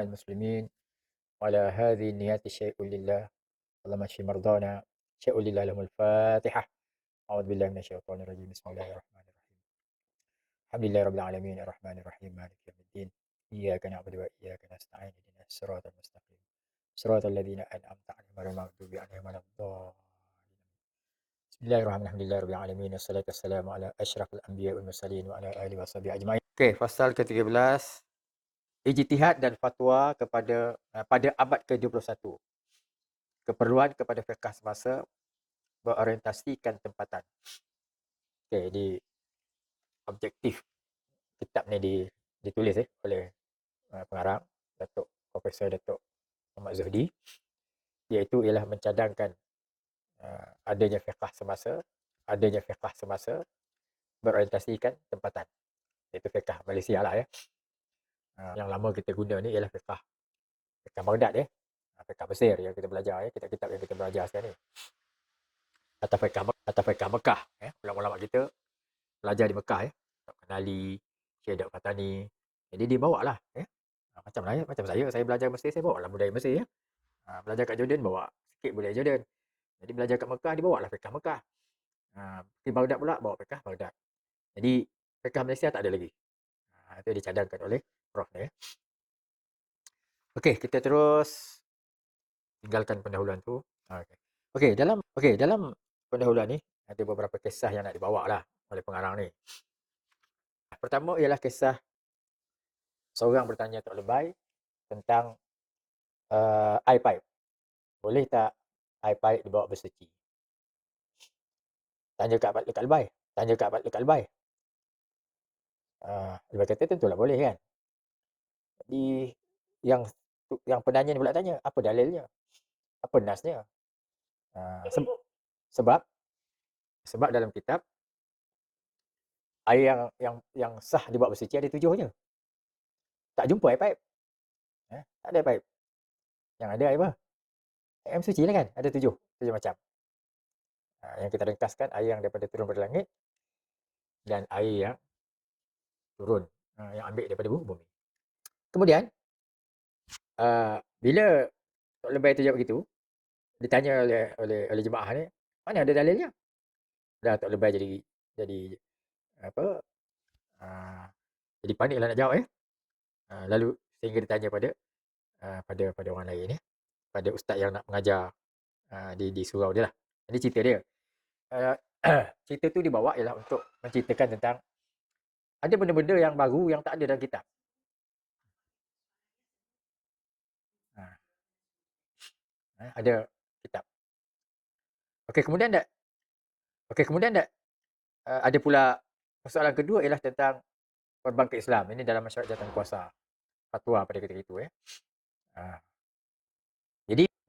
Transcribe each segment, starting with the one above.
المسلمين وعلى هذه النيات شيء لله اللهم اشف مرضانا شيء لله لهم الفاتحة. أعوذ بالله من الشيطان الرجيم بسم الله الرحمن الرحيم الحمد لله رب العالمين الرحمن الرحيم مالك يوم الدين إياك نعبد وإياك نستعين اهدنا الصراط المستقيم صراط الذين أنعمت عليهم غير المغضوب عليهم ولا الضالين. بسم الله الرحمن الرحيم الحمد لله رب العالمين والصلاة والسلام على أشرف الأنبياء والمرسلين وعلى آله وصحبه أجمعين. Okey, pasal ke-13, ijtihad dan fatwa pada abad ke-21. Keperluan kepada fiqh semasa berorientasikan tempatan. Okey, jadi objektif kitab ni ditulis oleh pengarang Datuk Profesor Datuk Muhammad Zuhdi, iaitu ialah mencadangkan adanya fiqh semasa berorientasikan tempatan. Iaitu fiqh Malaysia lah ya. Yang lama kita guna ni ialah fiqh Baghdad ya. Fiqh Mesir yang kita belajar ya, kitab-kitab yang kita belajar sekarang ni. Atau fiqh Mekah ya. Ulama-ulama kita belajar di Mekah ya. Kenali Syekh Daud Fatani. Jadi dia bawa lah ya. Macam saya belajar Mesir, saya bawa lah budaya Mesir ya. Belajar kat Jordan, bawa sikit budaya Jordan. Jadi belajar kat Mekah, dia bawa lah fiqh Mekah. Di Baghdad pula, bawa fiqh Baghdad. Jadi fiqh Malaysia tak ada lagi. Itu dicadangkan oleh Prof ni ya. Okey, kita terus tinggalkan pendahuluan tu. Okey, dalam pendahuluan ni ada beberapa kisah yang nak dibawa lah oleh pengarang ni. Pertama ialah kisah seorang bertanya Tok Lebay tentang air paip. Boleh tak air paip dibawa bersuci? Tanya kat Lebay. Lebay kata tentulah boleh kan. Jadi yang penanya ni pula tanya, apa dalilnya? Apa nasnya? Sebab dalam kitab air yang sah dibawa bersuci ada 7 je. Tak jumpa air paip. Tak ada air paip. Yang ada air apa? Air suci lah kan? Ada 7 macam. Yang kita ringkaskan, air yang daripada turun dari langit dan air yang turun, yang ambil daripada bumi. Kemudian bila Tok Lebay tu jawab begitu, ditanya oleh jemaah ni, mana ada dalilnya? Dah Tok Lebay jadi apa? Jadi paniklah nak jawab ya. Lalu sehingga ditanya pada orang lain ya, pada ustaz yang nak mengajar di surau dia lah. Jadi cerita dia. Cerita tu dibawa ialah untuk menceritakan tentang ada benda-benda yang baru yang tak ada dalam kitab. Ada kitab. Okey, kemudian ada pula persoalan kedua ialah tentang Perbankan Islam. Ini dalam masyarakat jawatan kuasa. Fatwa pada ketika itu ya.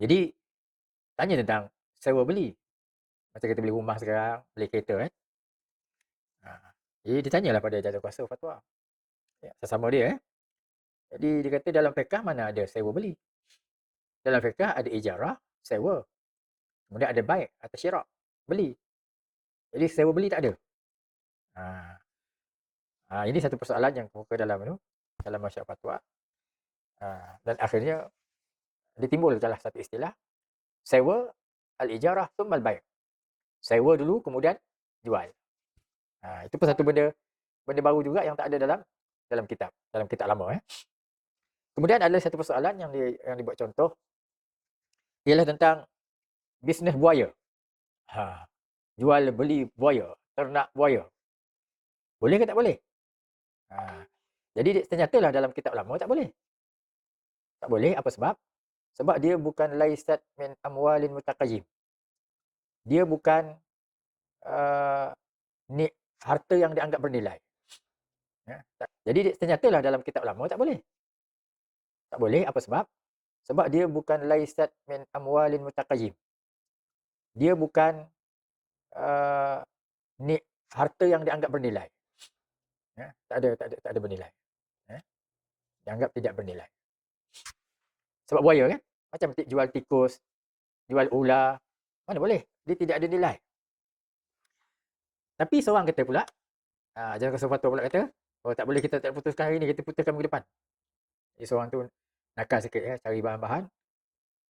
Jadi tanya tentang sewa beli. Macam kita beli rumah sekarang, beli kereta kan. Jadi ditanyalah pada jawatan kuasa fatwa. Ya, sesama dia Jadi dia kata dalam fiqh mana ada sewa beli. Dalam fiqh ada ijarah, sewa. Kemudian ada baik atau syirak, beli. Jadi sewa beli tak ada. Ini satu persoalan yang kemuka dalam masyarakat fatwa. Dan akhirnya ditimbul salah satu istilah sewa al-ijarah tsumma al-bai'. Sewa dulu kemudian jual. Itu pun satu benda baru juga yang tak ada dalam kitab lama Kemudian ada satu persoalan yang dibuat contoh ialah tentang bisnes buaya. Jual beli buaya, ternak buaya. Boleh ke tak boleh? Jadi ternyatalah dalam kitab lama tak boleh. Tak boleh, apa sebab? Sebab dia bukan laisat min amwalin mutaqayyim. Dia bukan harta yang dianggap bernilai. Jadi ternyatalah dalam kitab lama tak boleh. Tak boleh, apa sebab? Sebab dia bukan laisat min amwalin mutaqayyim. Dia bukan harta yang dianggap bernilai. Tak ada bernilai. Dianggap tidak bernilai. Sebab buaya kan? Macam jual tikus, jual ular, mana boleh? Dia tidak ada nilai. Tapi seorang kata pula, jangan kuasa fatwa pula kata, tak boleh kita tak putuskan hari ni, kita putuskan minggu depan. Jadi seorang tu nakal sikit ya, cari bahan-bahan,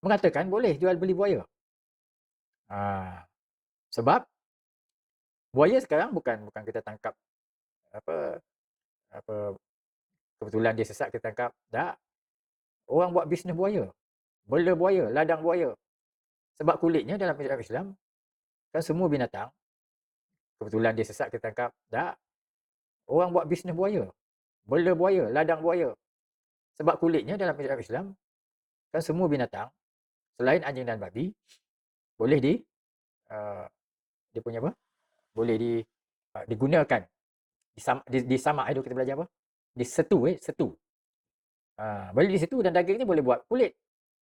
mengatakan boleh jual beli buaya. Sebab buaya sekarang bukan kita tangkap apa apa kebetulan dia sesat kita tangkap. Tak. Orang buat bisnes buaya. Bela buaya, ladang buaya. Sebab kulitnya dalam syariat Islam kan semua binatang. Kebetulan dia sesat kita tangkap. Tak. Orang buat bisnes buaya. Bela buaya, ladang buaya. Sebab kulitnya dalam syariat Islam kan semua binatang selain anjing dan babi boleh dia punya apa? Boleh digunakan. Disamak itu kita belajar apa? Setu. Boleh di situ dan daging ni boleh buat kulit.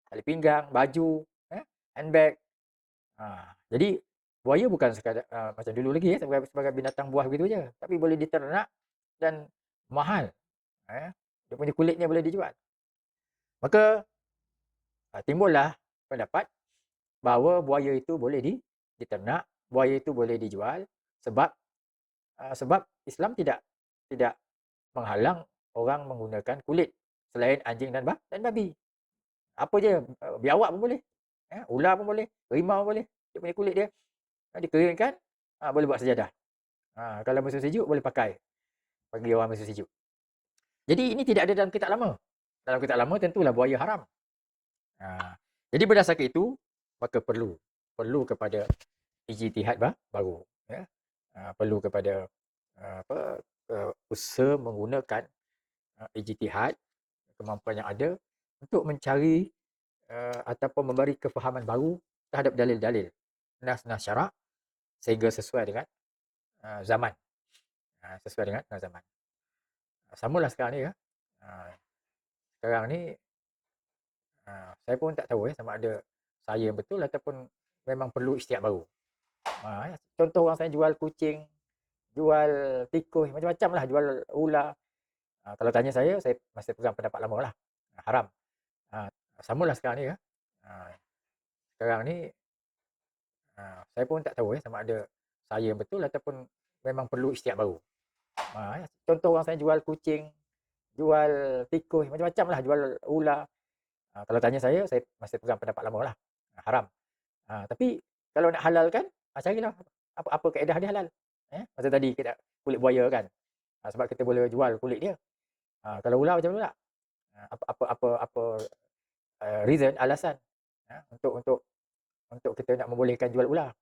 Tali pinggang, baju, handbag. Jadi buaya bukan sekadar macam dulu lagi sebagai binatang buah begitu je, tapi boleh diternak dan mahal. Dia punya kulitnya boleh dijual. Maka timbullah pendapat bahawa buaya itu boleh diternak, buaya itu boleh dijual sebab Islam tidak menghalang orang menggunakan kulit selain anjing dan babi. Apa je, biawak pun boleh, ular pun boleh, harimau pun boleh. Dia punya kulit dia dikeringkan, boleh buat sejadah. Kalau musim sejuk boleh pakai bagi orang musim sejuk. Jadi ini tidak ada dalam kitab lama. Dalam kitab lama tentulah buaya haram. Jadi berdasarkan itu maka perlu kepada ijtihad baru, ya. Perlu kepada usaha menggunakan ijtihad, kemampuan yang ada untuk mencari ataupun memberi kefahaman baru terhadap dalil-dalil nas-nas syarak sehingga sesuai dengan zaman. Sesuai dengan zaman. Samalah sekarang ni ya. Sekarang ni saya pun tak tahu sama ada saya betul ataupun memang perlu ijtihad baru. Contoh orang saya jual kucing, jual tikus, macam-macam lah, jual ular. Kalau tanya saya masih pegang pendapat lama lah. Haram. Samalah sekarang ni ya. Sekarang ni saya pun tak tahu sama ada saya betul ataupun memang perlu ijtihad baru. Contoh orang saya jual kucing, jual tikus, macam-macam lah, jual ular. Kalau tanya saya masih pegang pendapat lama lah. Haram. Tapi kalau nak halalkan, carilah apa kaedah dia halal. Macam tadi kita kulit buaya kan. Sebab kita boleh jual kulit dia. Kalau ular macam mana tak? Apa reason, alasan untuk kita nak membolehkan jual ular.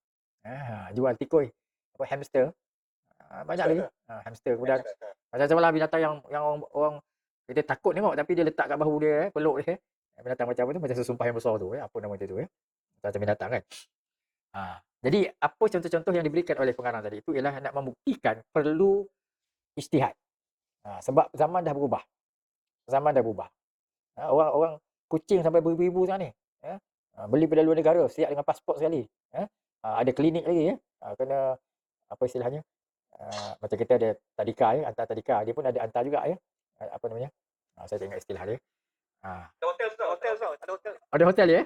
Jual tikus, hamster. Banyak lagi. Hamster kemudian macam-macam lah binatang yang orang kita takut tengok tapi dia letak kat bahu dia, peluk dia. Binatang macam tu macam sesumpah yang besar tu, apa nama dia tu macam binatang kan. Jadi apa contoh-contoh yang diberikan oleh pengarang tadi itu ialah nak membuktikan perlu ijtihad. Sebab zaman dah berubah. Orang kucing sampai beribu-ribu sekarang ni. Beli pada luar negara, siap dengan pasport sekali. Ada klinik lagi ya. Kena apa istilahnya? Macam kita ada tadika ya, hantar tadika. Dia pun ada hantar juga ya. Apa namanya? Saya tak ingat istilah dia. Hotel. Ada hotel ya?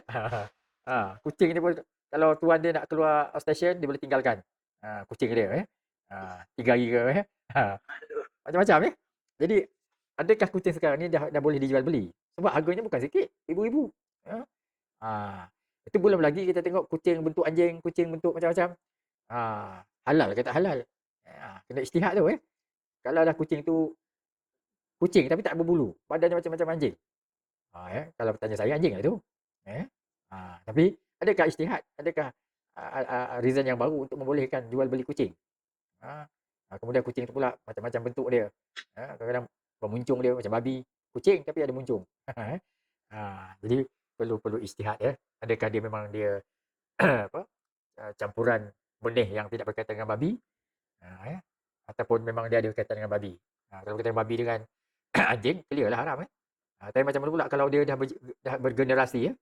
Kucing ni pun kalau tuan dia nak keluar stesen dia boleh tinggalkan. Kucing dia 3 hari ke ya. Macam-macam ya. Jadi adakah kucing sekarang ni dah boleh dijual beli? Sebab harganya bukan sikit, ribu-ribu. Itu belum lagi kita tengok kucing bentuk anjing, kucing bentuk macam-macam. Halal ke tak halal? Kena ijtihad tu ya. Kalau dah kucing tu kucing tapi tak berbulu, badannya macam-macam anjing. Kalau bertanya saya anjing lah tu. Tapi adakah ijtihad? Adakah reason yang baru untuk membolehkan jual beli kucing? Kemudian kucing tu pula macam-macam bentuk dia. Kadang-kadang bermuncung dia macam babi, kucing tapi ada muncung. Jadi perlu ijtihad ya. Adakah dia memang dia campuran benih yang tidak berkaitan dengan babi? Ataupun memang dia ada berkaitan dengan babi. Kalau berkaitan dengan babi dengan anjing, clear lah haram. Tapi macam mana pula kalau dia dah bergenerasi ya.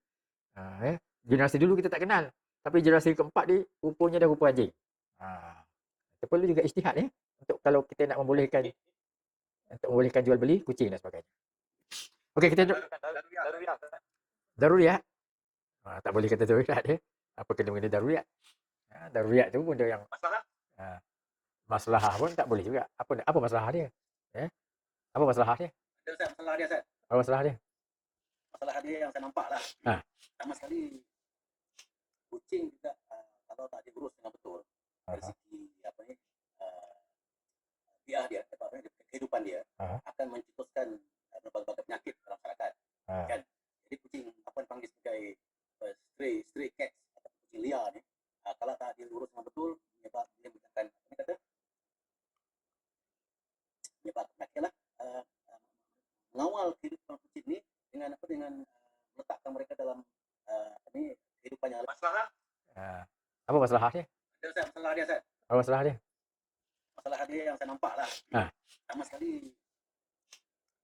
Generasi dulu kita tak kenal. Tapi generasi keempat dia rupanya dah rupa anjing. Perlu juga ijtihad ya. Untuk kalau kita nak membolehkan jual beli kucing dan sebagainya. Okey, kita daruriyat. Tak boleh kata daruriyat ya. Apa kena mengenai daruriyat? Daruriyat tu benda yang masalah pun tak boleh juga. Apa masalah dia? Apa masalah dia? Masalah dia, Ustaz. Apa masalah dia? masalah dia yang saya nampak lah. Sama sekali kucing juga kalau tak diurus dengan betul dari segi apa ni biar dia kehidupan dia akan mencetuskan berbagai penyakit dalam masyarakat. Kan? Jadi kucing apa dipanggil sebagai stray cats atau kucing liar ni kalau tak diurus dengan betul menyebabkan apa ni kata menyebabkan penyakit lah. Mengawal kehidupan kucing ni dengan apa dengan meletakkan mereka dalam apa ni kehidupan yang masalah. Apa masalah dia? Ada masalah dia, Ustaz. Apa masalah dia? Masalah dia yang saya nampak lah. Sama sekali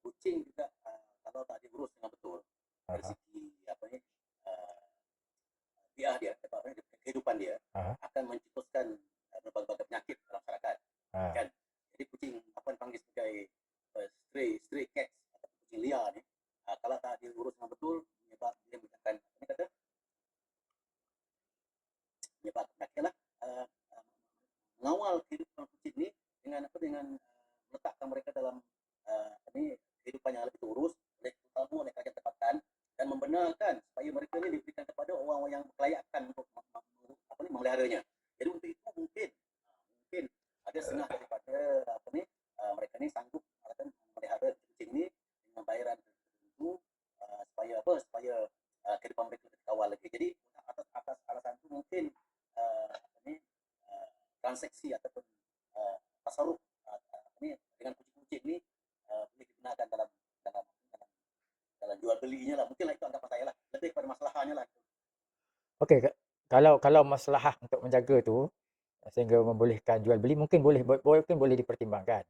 kucing juga kalau tak diurus dengan betul dari segi apa ni biar dia kehidupan dia akan mencetuskan berbagai penyakit dalam masyarakat. Kan? Jadi kucing apa dipanggil sebagai stray cats atau kucing liar ni kalau tak diurus dengan betul menyebabkan apa ni kata menyebabkan penyakit lah. Mengawal kehidupan kucing ni dengan apa dengan meletakkan mereka dalam ini kehidupan yang lebih terurus terutama oleh kerajaan tempatan dan membenarkan supaya mereka ni diberikan kepada orang-orang yang berkelayakan untuk apa ni memeliharanya. Jadi untuk itu mungkin ada setengah daripada apa ni mereka ni sanggup memelihara kucing ni dengan bayaran tertentu supaya kehidupan mereka lebih kawal lagi. Jadi atas alasan itu mungkin apa ni transaksi ataupun tasarruf ni dengan kucing-kucing ni boleh digunakan dalam jual belinya lah. Mungkinlah itu anggapan saya lah. Lebih kepada masalahnya lah. Okey, kalau masalah untuk menjaga tu sehingga membolehkan jual beli mungkin boleh dipertimbangkan.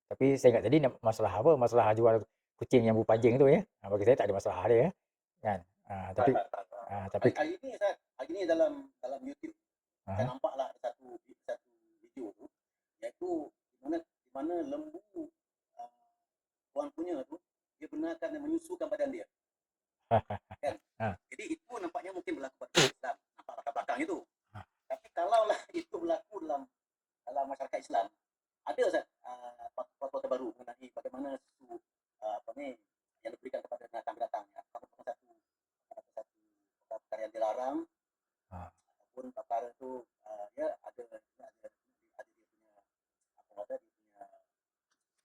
Tapi saya ingat tadi masalah apa? Masalah jual kucing yang berpancing tu ya. Bagi saya tak ada masalah dia ya. Kan? Tapi hari ini dalam YouTube saya nampaklah satu video tu iaitu di mana lembu tuan punya tu dia benarkan dan menyusukan badan dia. Kan? Jadi itu nampaknya mungkin berlaku pada Islam. Nampak latar belakang itu. Tapi kalaulah itu berlaku dalam masyarakat Islam, ada Ustaz fatwa terbaru mengenai bagaimana susu apa ni yang diberikan kepada binatang-binatang ya. Apakah satu perkara yang dilarang ataupun perkara itu ya ada dia punya apa kata dia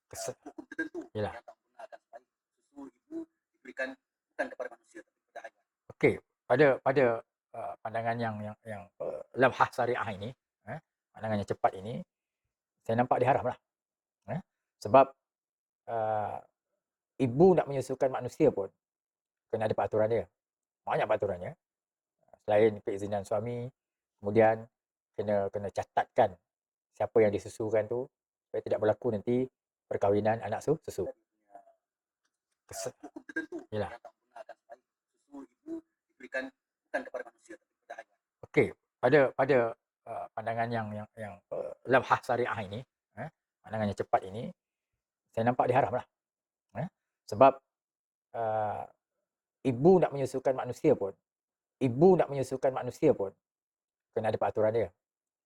punya hukum tertentu yang tak menggunakan supaya susu ibu diberikan bukan kepada manusia tapi kepada haiwan. Okey, pada pandangan yang lamhah syariah ini, pandangan yang cepat ini, saya nampak dia haram lah. Sebab ibu nak menyusukan manusia pun kena ada peraturan dia. Banyak peraturannya. Selain keizinan suami, kemudian kena catatkan siapa yang disusukan tu supaya tidak berlaku nanti perkahwinan anak susu. Hukum tertentu yang tak menggunakan supaya susu ibu diberikan bukan kepada manusia tapi kepada haiwan. Okey, pada pandangan yang lamhah syariah ini, pandangan yang cepat ini, saya nampak dia haram lah. Sebab ibu nak menyusukan manusia pun kena ada peraturan dia.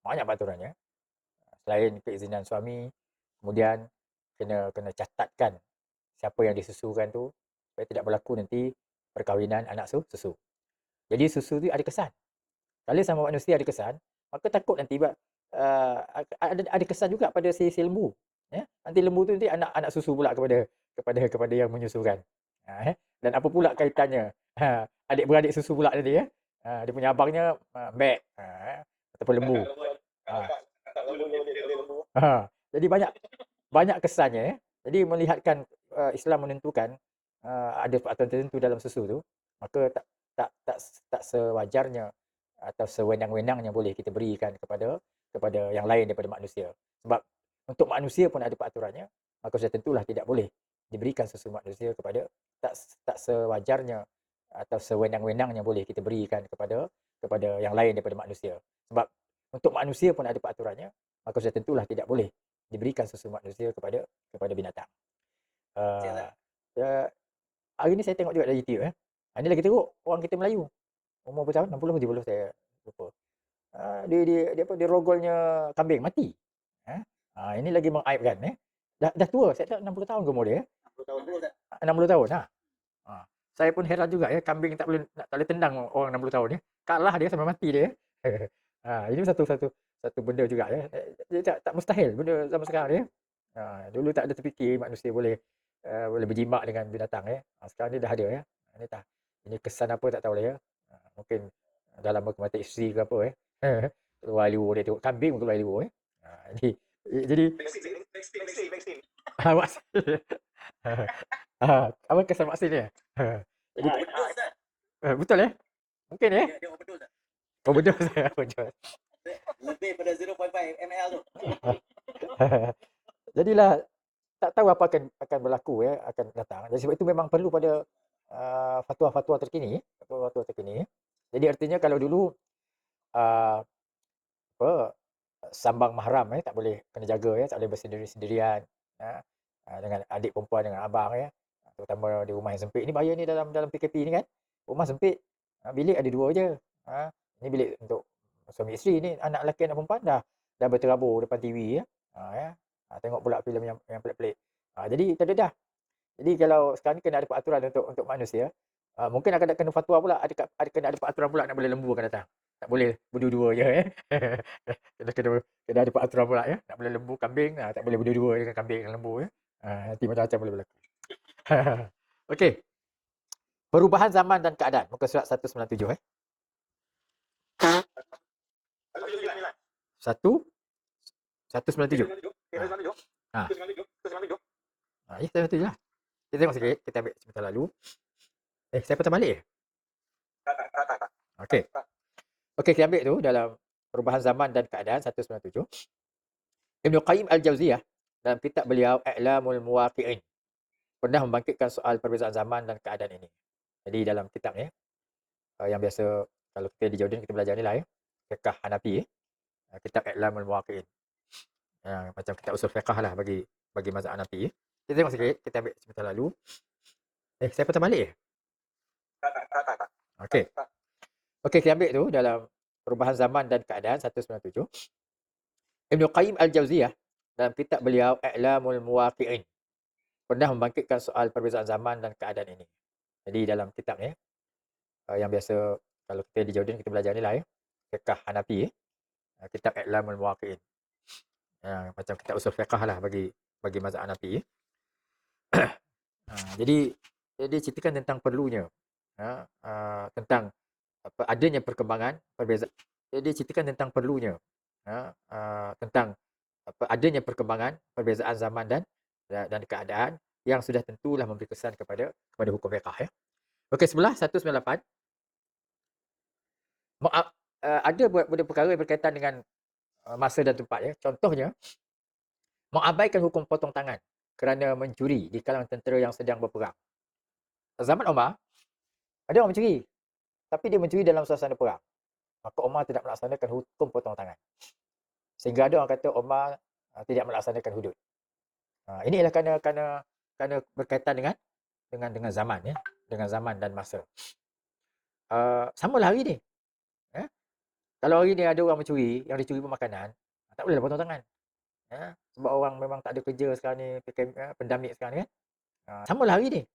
Banyak peraturannya. Selain keizinan suami, kemudian kena catatkan siapa yang disusukan tu supaya tidak berlaku nanti perkahwinan anak susu. Jadi susu tu ada kesan. Kalau sama manusia ada kesan, maka takut nanti ada kesan juga pada si lembu. Ya? Nanti lembu tu nanti anak susu pula kepada yang menyusukan. Dan apa pula kaitannya? Adik-beradik susu pula nanti ya. Dia punya abangnya bek ataupun lembu. Jadi banyak kesannya ya. Jadi melihatkan Islam menentukan ada peraturan tertentu dalam susu tu, maka tak sewajarnya atau sewenang-wenangnya boleh kita berikan kepada yang lain daripada manusia. Sebab untuk manusia pun ada peraturannya, maka sudah tentulah tidak boleh diberikan susu manusia kepada tak sewajarnya atau sewenang-wenangnya boleh kita berikan kepada yang lain daripada manusia. Sebab untuk manusia pun ada peraturannya, maka sudah tentulah tidak boleh diberikan susu manusia kepada binatang. Hari ni saya tengok juga dari YouTube. Ini lagi teruk orang kita Melayu. Umur berapa tahun? 60 70 saya lupa. Dia rogolnya kambing mati. Ini lagi mengaibkan. Dah tua. Saya tak 60 tahun ke umur dia. 60 tahun. 60 tahun. Saya pun heran juga ya, kambing tak boleh tendang orang 60 tahun ya. Kalah dia sampai mati dia. Ini satu satu satu benda juga ya. Dia tak mustahil benda zaman sekarang ni ya. Dulu tak ada terfikir manusia boleh boleh berjimat dengan binatang ya. Sekarang ni dah ada ya. Ini tak, ini kesan apa tak tahu lah ya. Mungkin dalam mata isteri ke apa ya. Keluar liur dia tengok kambing keluar liur ya. Jadi vaksin. Apa kesan vaksin ni? Jadi Overdose Ustaz. betul ya? Mungkin ya? Dia overdose Ustaz. Oh betul saya betul. Lebih pada 0.5 ml tu. Jadilah tak tahu apa akan berlaku ya, akan datang. Jadi sebab itu memang perlu pada fatwa-fatwa terkini, fatwa-fatwa terkini. Jadi artinya kalau dulu apa sambang mahram tak boleh kena jaga ya, tak boleh bersendiri-sendirian ya. Dengan adik perempuan dengan abang ya. Terutama di rumah yang sempit. Ini bahaya ni dalam PKP ni kan. Rumah sempit, bilik ada 2 je. Ini bilik untuk suami isteri ni, anak lelaki anak perempuan dah berterabur depan TV ya. Ya. Tengok pula filem yang pelik-pelik. Jadi tak ada dah. Jadi kalau sekarang ni kena ada peraturan untuk manusia. Mungkin akan kena fatwa pula, kena ada peraturan pula nak boleh lembu akan datang. Tak boleh berdua-dua je ya. kena ada peraturan pula ya. Tak boleh lembu kambing, tak boleh berdua-dua dengan kambing dengan lembu ya. Nanti macam-macam boleh berlaku. Okey. Perubahan zaman dan keadaan. Muka surat 197 Satu 197. Ya, 197 lah. Kita tengok sikit, kita ambil sebentar lalu. Saya patah balik Okey. Okey, kita ambil tu dalam perubahan zaman dan keadaan 197. Ibnu Qayyim Al-Jauziyah dalam kitab beliau I'lamul Muwaqi'in pernah membangkitkan soal perbezaan zaman dan keadaan ini. Jadi dalam kitab ni yang biasa kalau kita di Jordan kita belajar ni lah ya. Fiqh Hanafi kitab I'lamul Muwaqi'in. Macam kitab usul fiqh lah bagi mazhab Hanafi. Kita tengok sikit, kita ambil sebentar lalu. Saya patah balik Okey. Okey, kita ambil tu dalam perubahan zaman dan keadaan 197. Ibnu Qayyim Al-Jauziyah dalam kitab beliau I'lamul Muwaqi'in pernah membangkitkan soal perbezaan zaman dan keadaan ini. Jadi dalam kitab ni yang biasa kalau kita di Jordan kita belajar ni lah ya. Fiqh Hanafi kitab I'lamul Muwaqi'in. Macam kitab usul fiqh lah bagi mazhab Hanafi. Jadi dia ceritakan tentang perlunya tentang adanya perkembangan perbezaan. Dia ceritakan tentang perlunya tentang adanya perkembangan perbezaan zaman dan keadaan yang sudah tentulah memberi kesan kepada hukum fiqh ya. Okey, sebelah 198 ada benda perkara yang berkaitan dengan masa dan tempat ya. Contohnya mengabaikan hukum potong tangan kerana mencuri di kalangan tentera yang sedang berperang. Zaman Umar ada orang mencuri, tapi dia mencuri dalam suasana perang. Maka Umar tidak melaksanakan hukum potong tangan. Sehingga ada orang kata Umar tidak melaksanakan hudud. Ini ialah kerana berkaitan dengan zaman ya, dengan zaman dan masa. Samalah hari ni. Kalau hari ni ada orang mencuri, yang dicuri pun makanan, tak bolehlah potong tangan. Sebab orang memang tak ada kerja sekarang ni, pendamik sekarang ni kan. Samalah hari ni.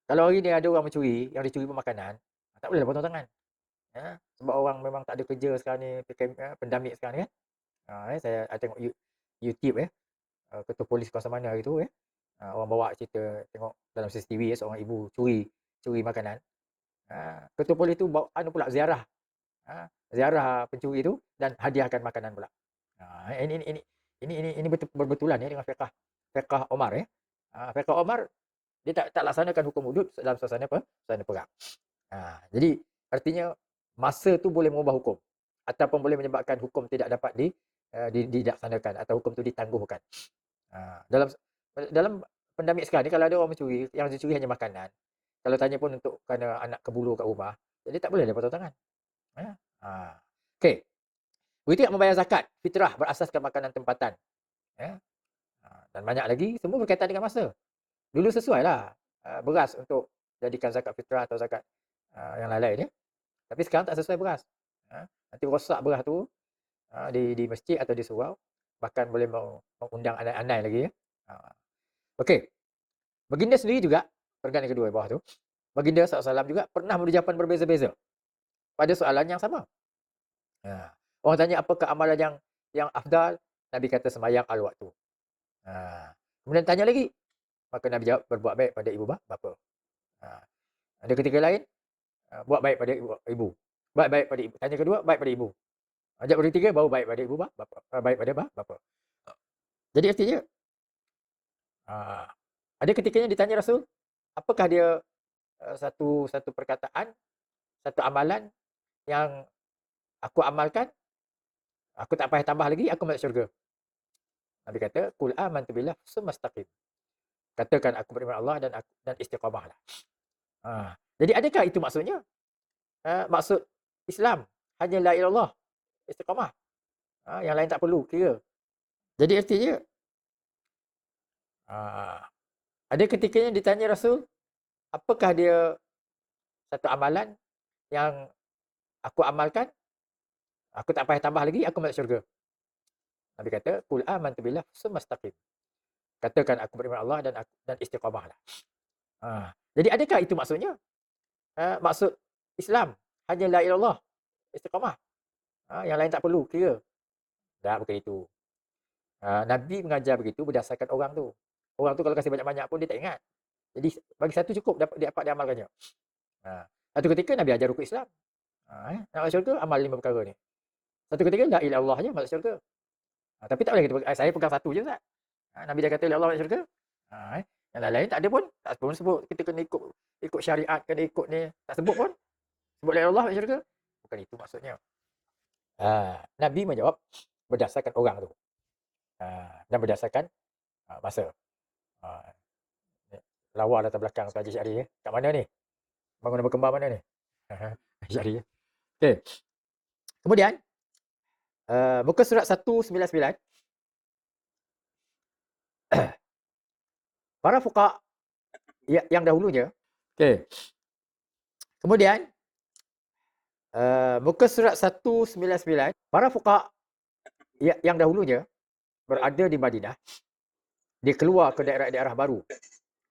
Kalau hari ni ada orang mencuri, yang dicuri pun makanan, tak bolehlah potong tangan. Sebab orang memang tak ada kerja sekarang ni, pendamik sekarang ni kan. Saya tengok YouTube ketua polis kawasan mana hari tu orang bawa cerita tengok dalam CCTV seorang ibu curi makanan. Ketua polis tu bawa pula ziarah pencuri tu dan hadiahkan makanan pula. Ini berbetulan ya dengan fiqh Omar ya. Fiqh Omar dia tak laksanakan hukum hudud dalam suasana perang. Jadi artinya masa tu boleh mengubah hukum ataupun boleh menyebabkan hukum tidak dapat dilaksanakan atau hukum tu ditangguhkan. Dalam pendamik sekarang ni kalau ada orang mencuri, yang dicuri hanya makanan. Kalau tanya pun untuk kerana anak kebulu kat rumah, jadi tak boleh dia potong tangan. Okey. Begitu yang membayar zakat, fitrah berasaskan makanan tempatan. Dan banyak lagi, semua berkaitan dengan masa. Dulu sesuailah beras untuk jadikan zakat fitrah atau zakat yang lain-lain ya. Tapi sekarang tak sesuai beras. Nanti rosak beras tu di masjid atau di surau, bahkan boleh mengundang andai-andai lagi ya. Okey. Baginda sendiri juga Perenggan yang kedua bawah tu. Baginda SAW juga pernah memberi jawapan berbeza-beza pada soalan yang sama. Orang tanya apakah amalan yang afdal, Nabi kata sembahyang al waktu. Kemudian tanya lagi, maka Nabi jawab berbuat baik pada ibu bapa. Ada ketika lain, buat baik pada ibu. Buat baik pada ibu. Tanya kedua, baik pada ibu. Ajak beri tiga, baru baik pada ibu bapa. Baik pada bapa. Jadi artinya, ada ketikanya ditanya Rasul, apakah dia satu perkataan, satu amalan yang aku amalkan, aku tak payah tambah lagi, aku masuk syurga. Nabi kata, qul amantu billah sumastaqim. Katakan aku beriman Allah dan istiqamahlah. Jadi adakah itu maksudnya? Maksud Islam hanya la ilallah, istiqamah. Yang lain tak perlu kira. Jadi artinya, ada ketikanya ditanya Rasul, apakah dia satu amalan yang aku amalkan, aku tak payah tambah lagi, aku masuk syurga. Nabi kata, qul amantu billah sumastaqim. Katakan aku beriman Allah dan istiqamahlah. Jadi adakah itu maksudnya? Maksud Islam hanya la ilallah, istiqamah. Yang lain tak perlu kira. Tak, bukan itu. Nabi mengajar begitu berdasarkan orang tu. Orang tu kalau kasih banyak-banyak pun dia tak ingat. Jadi bagi satu cukup dapat diamalkannya. Satu ketika Nabi ajar rukun Islam. Nak masuk syurga, amal 5 perkara ni. Satu ketika la ilaha illallah je masuk syurga. Tapi tak boleh kita saya pegang satu je Ustaz. Nabi dah kata la ilaha illallah masuk syurga. Yang lain-lain tak ada pun. Tak pun sebut. Kita kena ikut syariat, kena ikut ni. Tak sebut pun. Sebut la ilaha illallah masuk syurga. Bukan itu maksudnya. Nabi menjawab berdasarkan orang tu. Dan berdasarkan masa. Lawa datang belakang tu Haji Syahri. Kat mana ni? Bangun nama kembar mana ni? Syahri. Okey. Kemudian, muka surat 199. Para fuqaha yang dahulunya. Okey. Kemudian, muka surat 199. Para fuqaha yang dahulunya berada di Madinah. Dia keluar ke daerah-daerah baru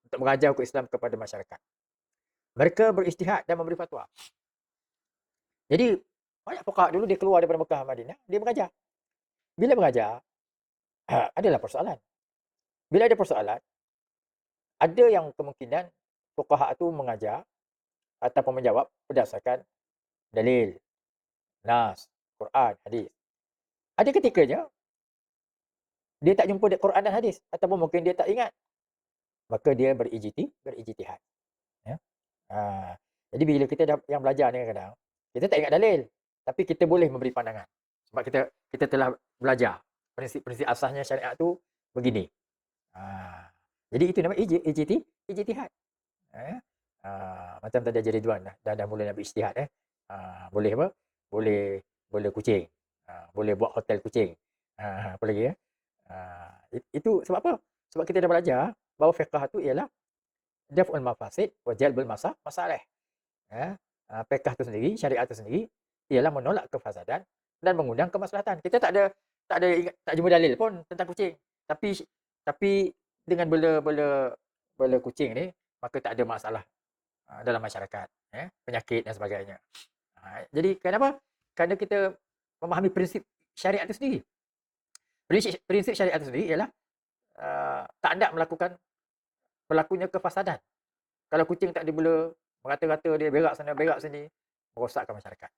untuk mengajar hukum Islam kepada masyarakat. Mereka berijtihad dan memberi fatwa. Jadi, banyak fuqaha dulu dia keluar daripada Mekah Madinah, dia mengajar. Bila mengajar, adalah persoalan. Bila ada persoalan, ada yang kemungkinan fuqaha tu mengajar ataupun menjawab berdasarkan dalil, nas, Quran, hadis. Ada ketikanya dia tak jumpa Quran dan hadis ataupun mungkin dia tak ingat. Maka dia berijtihad. Ya. Jadi bila kita yang belajar ni kadang kita tak ingat dalil, tapi kita boleh memberi pandangan. Sebab kita telah belajar prinsip-prinsip asasnya syariat tu begini. Jadi itu nama ijtihad. Macam tadi Haji Ridwan dah mula nak berijtihad. Boleh apa? Boleh kucing. Boleh buat hotel kucing. Apa lagi ya? Itu sebab apa? Sebab kita dah belajar bahawa fiqh tu ialah daf'ul mafasid wa jalbul masalih. Fiqh tu sendiri, syariat tu sendiri ialah menolak kefasadan dan mengundang kemaslahatan. Kita tak jumpa dalil pun tentang kucing. Tapi dengan bela kucing ni, maka tak ada masalah dalam masyarakat, penyakit dan sebagainya. Jadi kenapa? Kerana kita memahami prinsip syariat itu sendiri. Prinsip syariat itu sendiri ialah tak hendak melakukan berlakunya kefasadan. Kalau kucing tak dibela, merata-rata dia berak sana, berak sini, merosakkan masyarakat.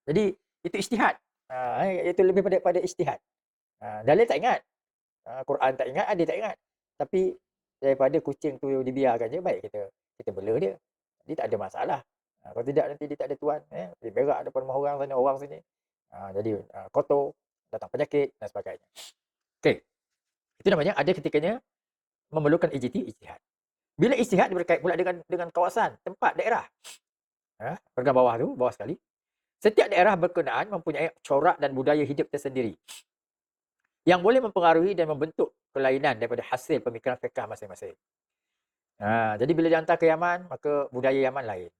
Jadi itu ijtihad. Itu lebih pada ijtihad. Dalil tak ingat. Quran tak ingat, hadis tak ingat. Tapi daripada kucing tu dibiarkan je, baik kita bela dia. Jadi tak ada masalah. Kalau tidak nanti dia tak ada tuan, dia berak depan rumah orang sana, orang sini. Jadi kotor, datang penyakit dan sebagainya. Okey. Itu namanya ada ketikanya memerlukan ijtihad. Bila ijtihad berkait pula dengan kawasan, tempat, daerah. Perenggan bawah tu, bawah sekali. Setiap daerah berkenaan mempunyai corak dan budaya hidup tersendiri yang boleh mempengaruhi dan membentuk kelainan daripada hasil pemikiran fiqh masing-masing. Jadi bila dihantar ke Yaman, maka budaya Yaman lain.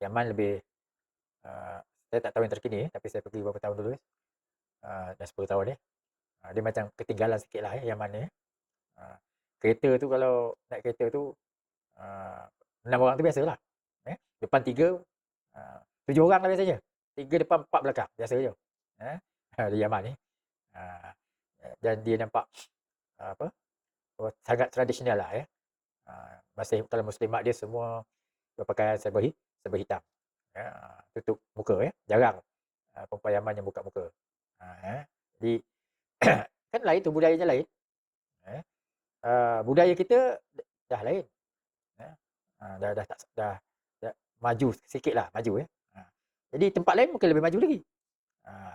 Yaman lebih, saya tak tahu yang terkini, tapi saya pergi beberapa tahun dulu. Dah 10 tahun ni. Dia macam ketinggalan sikit lah Yaman ni. Kereta tu kalau naik kereta tu, Ah, 6 orang tu biasalah. Depan 3, 7 orang lah biasanya. 3 depan 4 belakang, biasa je. Di Yaman ni. Ah, dan dia nampak apa? Sangat tradisional lah ya. Masih kalau muslimat dia semua berpakaian serba hitam. Tutup muka ya. Jarang perempuan Yaman yang buka muka. Jadi kan lain tu, budayanya lain. Budaya kita dah lain. Dah maju sikitlah, maju ya. Jadi tempat lain mungkin lebih maju lagi.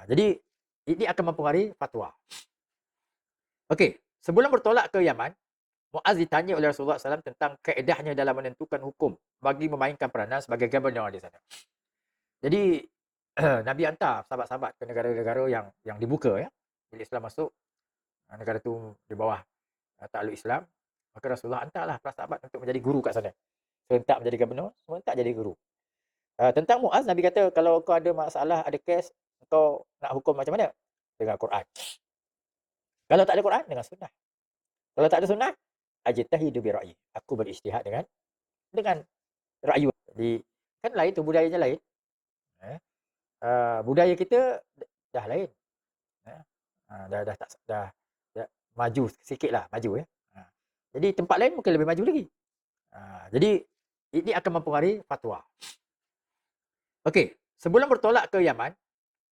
Jadi ini akan mempengaruhi fatwa. Okey, sebelum bertolak ke Yaman, Muaz ditanya oleh Rasulullah SAW tentang kaedahnya dalam menentukan hukum bagi memainkan peranan sebagai governor di sana. Jadi Nabi hantar sahabat-sahabat ke negara-negara yang dibuka ya. Bila Islam masuk, negara tu di bawah takluk Islam, maka Rasulullah hantarlah para sahabat untuk menjadi guru kat sana. Serentak menjadi governor, serentak jadi guru. Tentang Muaz, Nabi kata, kalau kau ada masalah, ada kes, kau nak hukum macam mana? Dengan Quran. Kalau tak ada Quran, dengan sunnah. Kalau tak ada sunnah, ajtahidu bi ra'yi. Aku berijtihad dengan ra'yu. Jadi kan lain tu, budayanya lain. Budaya kita dah lain. Dah maju sikitlah, maju ya. Jadi tempat lain mungkin lebih maju lagi. Jadi ini akan mempengaruhi fatwa. Okey, sebelum bertolak ke Yaman,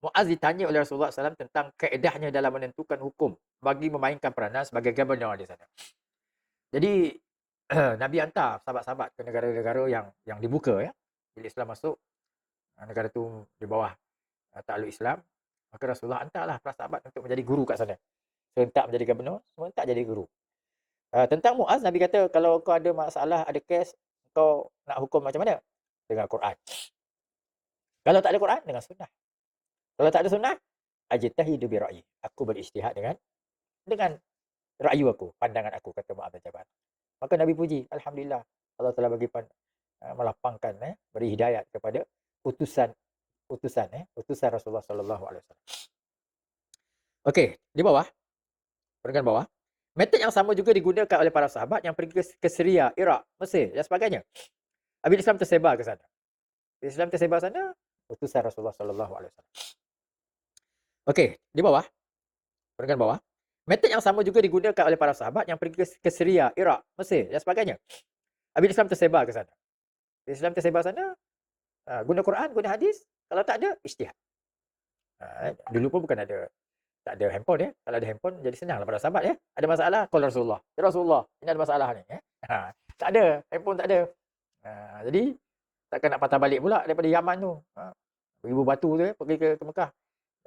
Muaz ditanya oleh Rasulullah SAW tentang kaedahnya dalam menentukan hukum bagi memainkan peranan sebagai governor di sana. Jadi Nabi hantar sahabat-sahabat ke negara-negara yang dibuka ya. Bila Islam masuk, negara tu di bawah takluk Islam, maka Rasulullah hantarlah para sahabat untuk menjadi guru kat sana. Serentak menjadi governor, serentak jadi guru. Tentang Muaz, Nabi kata, kalau kau ada masalah, ada kes, kau nak hukum macam mana? Dengan Quran. Kalau tak ada Quran, dengan sunnah. Kalau tak ada sunnah, ajtahidu bi ra'yi. Aku berijtihad dengan ra'yu aku, pandangan aku, kata Muaz bin Jabal. Maka Nabi puji, alhamdulillah, Allah telah bagi melapangkan, beri hidayat kepada utusan Rasulullah sallallahu alaihi wasallam. Okey, di bawah, peringkat bawah, metod yang sama juga digunakan oleh para sahabat yang pergi ke Syria, Iraq, Mesir dan sebagainya. Bila Islam tersebar ke sana. Bila Islam tersebar sana, utusan Rasulullah sallallahu alaihi wasallam. Okey, di bawah, peringkat bawah, metod yang sama juga digunakan oleh para sahabat yang pergi ke Syria, Iraq, Mesir dan sebagainya. Bila Islam tersebar ke sana. Bila Islam tersebar sana, guna Quran, guna hadis, kalau tak ada, ijtihad. Dulu pun bukan ada, tak ada handphone ya. Kalau ada handphone, jadi senanglah pada sahabat ya. Ada masalah, call Rasulullah. Ya Rasulullah, ini ada masalah ni. Tak ada, handphone tak ada. Jadi, takkan nak patah balik pula daripada Yaman tu. Beribu batu tu pergi ke Mekah.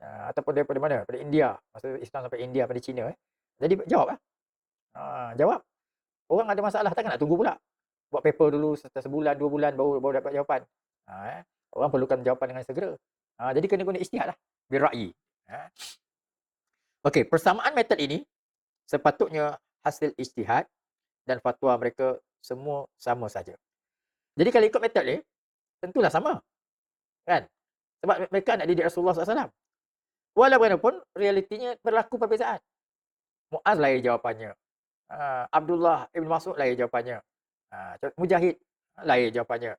Ataupun daripada mana? Daripada India. Masa Islam sampai India, pada China. Jadi, jawab lah. Jawab. Orang ada masalah, takkan nak tunggu pula. Buat paper dulu sebulan, 2 bulan baru dapat jawapan. Orang perlukan jawapan dengan segera. Jadi kena guna ijtihad lah. Birra'yi. Okey, persamaan metod ini sepatutnya hasil ijtihad dan fatwa mereka semua sama saja. Jadi kalau ikut metod ni, tentulah sama. Kan? Sebab mereka nak didik Rasulullah SAW. Walaupun realitinya berlaku perbezaan. Muaz lain jawapannya. Abdullah Ibn Mas'ud lain jawapannya. Mujahid lain jawapannya.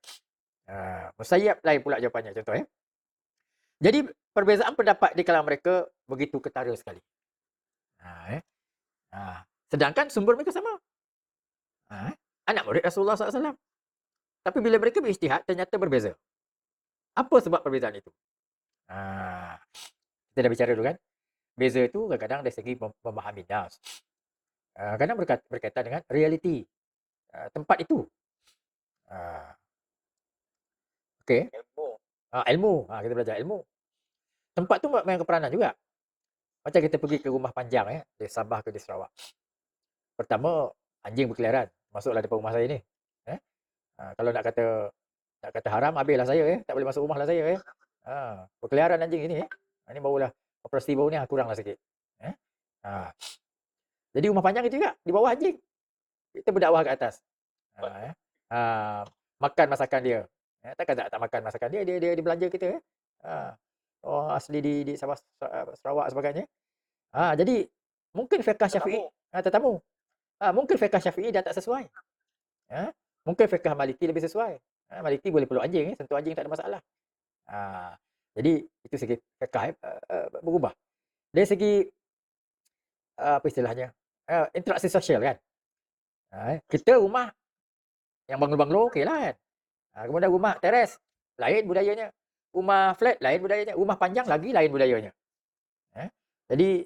Musayyab lain pula jawapannya, contoh ya. Jadi perbezaan pendapat di kalangan mereka begitu ketara sekali. Sedangkan sumber mereka sama. Anak murid Rasulullah SAW. Tapi bila mereka berijtihad, ternyata berbeza. Apa sebab perbezaan itu? Kita dah bicara dulu kan. Beza itu kadang-kadang dari segi memahami nas. Kadang berkaitan dengan realiti tempat itu. Okey. Ilmu. Kita belajar ilmu. Tempat tu main keperanan juga. Macam kita pergi ke rumah panjang ya, dari Sabah ke Sarawak. Pertama, anjing berkeliaran. Masuklah depan rumah saya ni. Kalau nak kata haram, habislah saya ya. Tak boleh masuk rumah lah saya ya. Berkeliaran anjing ini ya. Ini barulah operasi baru ni kuranglah sikit. Jadi rumah panjang itu juga, di bawah anjing. Kita berdakwah kat atas. Makan masakan dia. Takkan tak makan masakan dia, dia belanja kita ya. Orang asli di Sabah, Sarawak sebagainya. Jadi mungkin fiqh Syafi'i tetamu. Mungkin fiqh Syafi'i dah tak sesuai. Mungkin fiqh Maliki lebih sesuai. Maliki boleh peluk anjing, sentuh anjing tak ada masalah. Jadi itu segi fiqh berubah. Dari segi apa istilahnya? Interaksi sosial kan. Kita rumah yang banglo-banglo okeylah kan. Kemudian rumah teres lain budayanya. Rumah flat lain budayanya. Rumah panjang lagi lain budayanya. Jadi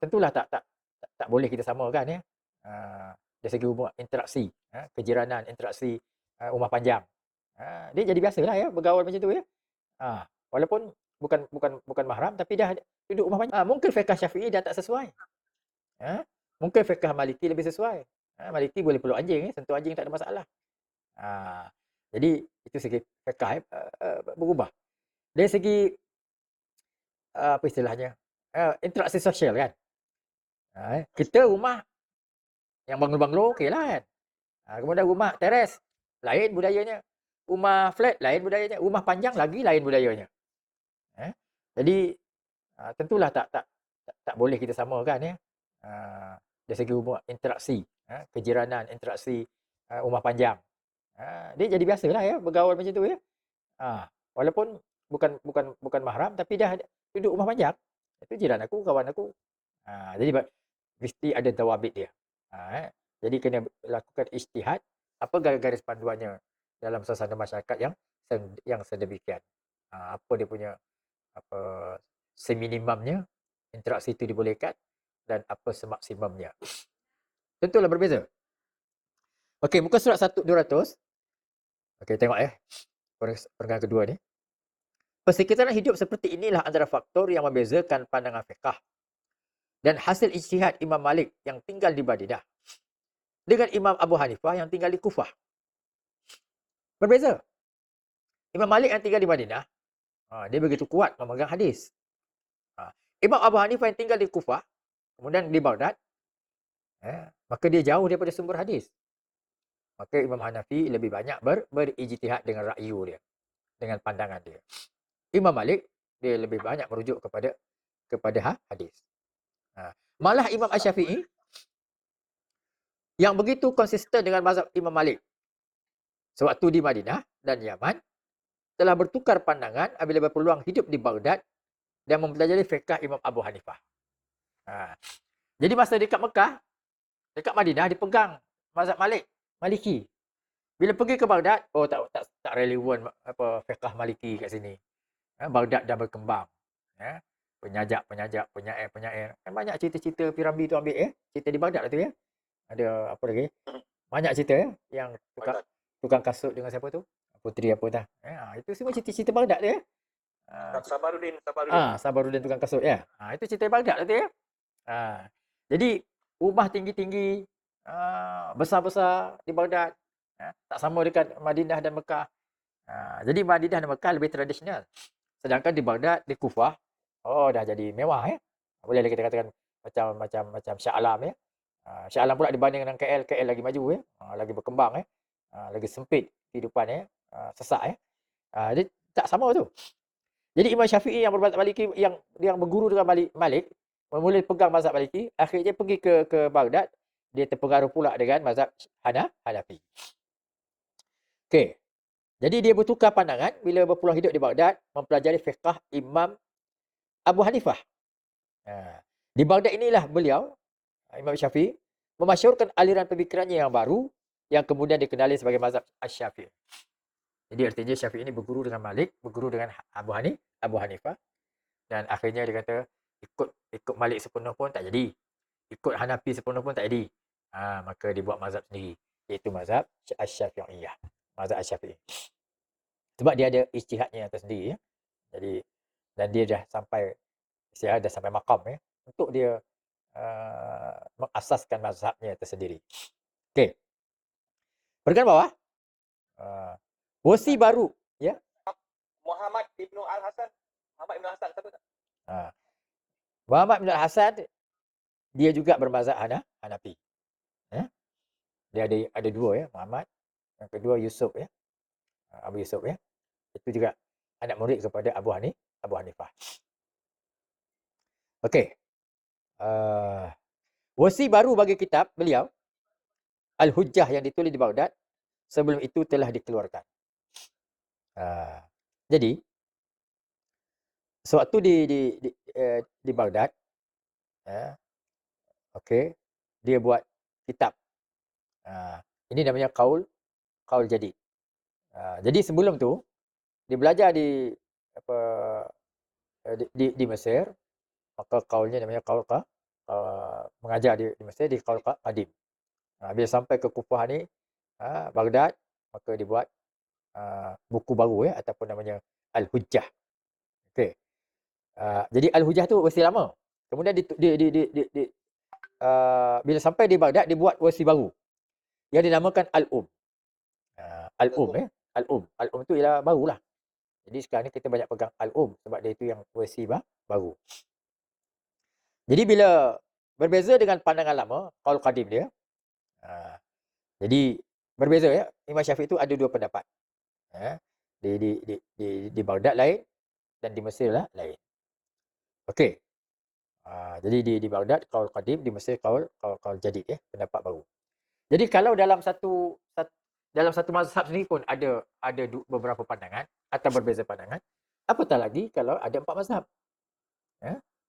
tentulah tak boleh kita samakan ya. Dari segi interaksi, kejiranan, interaksi rumah panjang. Dia jadi biasalah ya bergaul macam tu ya. Walaupun bukan mahram tapi dah duduk rumah panjang. Mungkin fiqh Syafi'i dah tak sesuai. Mungkin fiqh Maliki lebih sesuai. Maliki boleh peluk anjing, sentuh anjing tak ada masalah. Jadi itu segi fiqh berubah. Dari segi apa istilahnya? Interaksi sosial kan. Kita rumah yang banglo-banglo okeylah kan. Kemudian rumah teres lain budayanya. Rumah flat lain budayanya. Rumah panjang lagi lain budayanya. Jadi tentulah tak boleh kita samakan ya. Dari segi interaksi, kejiranan, interaksi rumah panjang. Dia jadi biasalah ya bergaul macam tu ya. Walaupun bukan mahram tapi dah duduk rumah panjang. Itu jiran aku, kawan aku. Jadi mesti ada dawabit dia. Jadi kena lakukan ijtihad apa garis panduannya dalam suasana masyarakat yang sedemikian. Apa dia punya apa seminimumnya interaksi itu dibolehkan dan apa semaksimumnya. Tentulah berbeza. Okey, muka surat 200. Okey, tengok perenggan kedua ni. Persekitaran hidup seperti inilah antara faktor yang membezakan pandangan fiqh dan hasil ijtihad Imam Malik yang tinggal di Madinah dengan Imam Abu Hanifah yang tinggal di Kufah. Berbeza. Imam Malik yang tinggal di Madinah, dia begitu kuat memegang hadis. Imam Abu Hanifah yang tinggal di Kufah, kemudian di Baghdad, maka dia jauh daripada sumber hadis. Maka Imam Hanafi lebih banyak berijtihad dengan ra'yu dia, dengan pandangan dia. Imam Malik dia lebih banyak merujuk kepada hadis. Malah Imam Asy-Syafi'i yang begitu konsisten dengan mazhab Imam Malik sewaktu di Madinah dan Yaman telah bertukar pandangan apabila berpeluang hidup di Baghdad dan mempelajari fiqh Imam Abu Hanifah. Jadi masa dekat Mekah, dekat Madinah dipegang mazhab Maliki. Bila pergi ke Baghdad, tak relevan apa fiqh Maliki kat sini. Baghdad dah berkembang. Penyajak, penyair. Banyak cerita-cerita Piramli tu ambil cerita di Baghdad tu ya. Ada apa lagi? Banyak cerita yang tukang kasut dengan siapa tu? Puteri apa dah. Itu semua cerita-cerita Baghdad tu ya. Sabaruddin tukang kasut ya. Itu cerita Baghdad tu ya. Jadi rumah tinggi-tinggi, besar-besar di Baghdad. Tak sama dekat Madinah dan Mekah. Jadi Madinah dan Mekah lebih tradisional. Sedangkan di Baghdad, di Kufah, dah jadi mewah ya. Boleh kita katakan macam Shah Alam ya. Shah Alam pula dibanding dengan KL lagi maju ya. Lagi berkembang ya. Lagi sempit kehidupan ya. Sesak ya. Dia tak sama tu. Jadi Imam Syafi'i yang berbazhab Maliki yang berguru dengan Malik mula pegang mazhab Maliki, akhirnya pergi ke Baghdad, dia terpengaruh pula dengan mazhab Hanafi. Okey. Jadi dia bertukar pandangan bila berpeluang hidup di Baghdad mempelajari fiqh Imam Abu Hanifah. Di Baghdad inilah beliau, Imam Syafi'i, memasyhurkan aliran pemikirannya yang baru yang kemudian dikenali sebagai mazhab Asy-Syafi'i. Jadi artinya Syafi'i ini berguru dengan Malik, berguru dengan Abu Hanifah, dan akhirnya dia kata ikut Malik sepenuh pun tak jadi, ikut Hanafi sepenuh pun tak jadi. Maka dia buat mazhab sendiri, iaitu mazhab Asy-Syafi'iyah, mazhab Asy-Syafi'i. Sebab dia ada ijtihadnya tersendiri ya. Jadi dan dia dah sampai maqam ya untuk dia mengasaskan mazhabnya tersendiri. Okey. Perhatikan bawah. Versi baru ya. Muhammad Ibn Al-Hasan siapa tak? Muhammad bin Al-Hasan dia juga bermazhab Hanafi. Dia ada dua ya, Muhammad. Yang kedua Yusuf ya. Abu Yusuf ya. Itu juga anak murid kepada Abu Hanifah. Okey. Versi baru bagi kitab beliau Al-Hujjah yang ditulis di Baghdad sebelum itu telah dikeluarkan. Jadi sewaktu di Baghdad, okey, dia buat kitab. Ini namanya Qaul Jadid. Jadi sebelum tu dia belajar di apa di Mesir, maka qaulnya namanya qaul mengajar di Mesir di Qaul Qadim. Bila sampai ke Kufah ni, Baghdad, maka dibuat buku baru ataupun namanya Al-Hujjah. Okey. Jadi Al-Hujjah tu versi lama. Kemudian bila sampai di Baghdad dibuat versi baru yang dinamakan Al-Um. Al-Um tu ialah barulah. Jadi sekarang ni kita banyak pegang Al-Um sebab dia itu yang versi baru. Jadi bila berbeza dengan pandangan lama, Qaul Qadim dia, jadi berbeza Imam Syafi'i itu ada dua pendapat. Di Baghdad lain dan di Mesir lah lain. Okey. Jadi di Baghdad Qaul Qadim, di Mesir Qaul Jadid pendapat baru. Jadi kalau dalam satu mazhab sendiri pun ada beberapa pandangan atau berbeza pandangan, apatah lagi kalau ada 4 mazhab.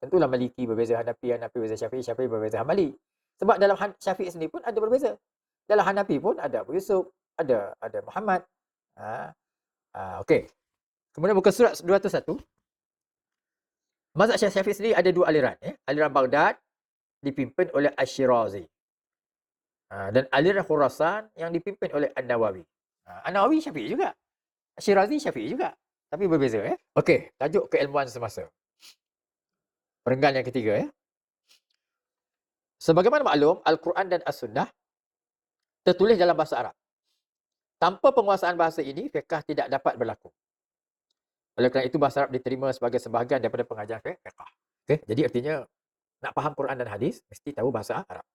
Tentulah Maliki berbeza Hanafi berbeza Syafi'i berbeza Hambali. Sebab dalam Syafi'i sendiri pun ada berbeza. Dalam Hanafi pun ada Abu Yusuf, ada Muhammad. Okey. Kemudian muka surat 201. Mazhab Syafi'i sendiri ada dua aliran. Aliran Baghdad dipimpin oleh Asy-Syirazi. Dan aliran Khurasan yang dipimpin oleh An-Nawawi. An-Nawawi Syafi'i juga. Asy-Syirazi Syafi'i juga. Tapi berbeza. Okey, tajuk keilmuan semasa. Perenggan yang ketiga. Sebagaimana maklum, Al-Quran dan As-Sunnah tertulis dalam bahasa Arab. Tanpa penguasaan bahasa ini, fiqh tidak dapat berlaku. Oleh kerana itu, bahasa Arab diterima sebagai sebahagian daripada pengajaran fiqh. Okay? Jadi artinya, nak faham Quran dan hadis, mesti tahu bahasa Arab.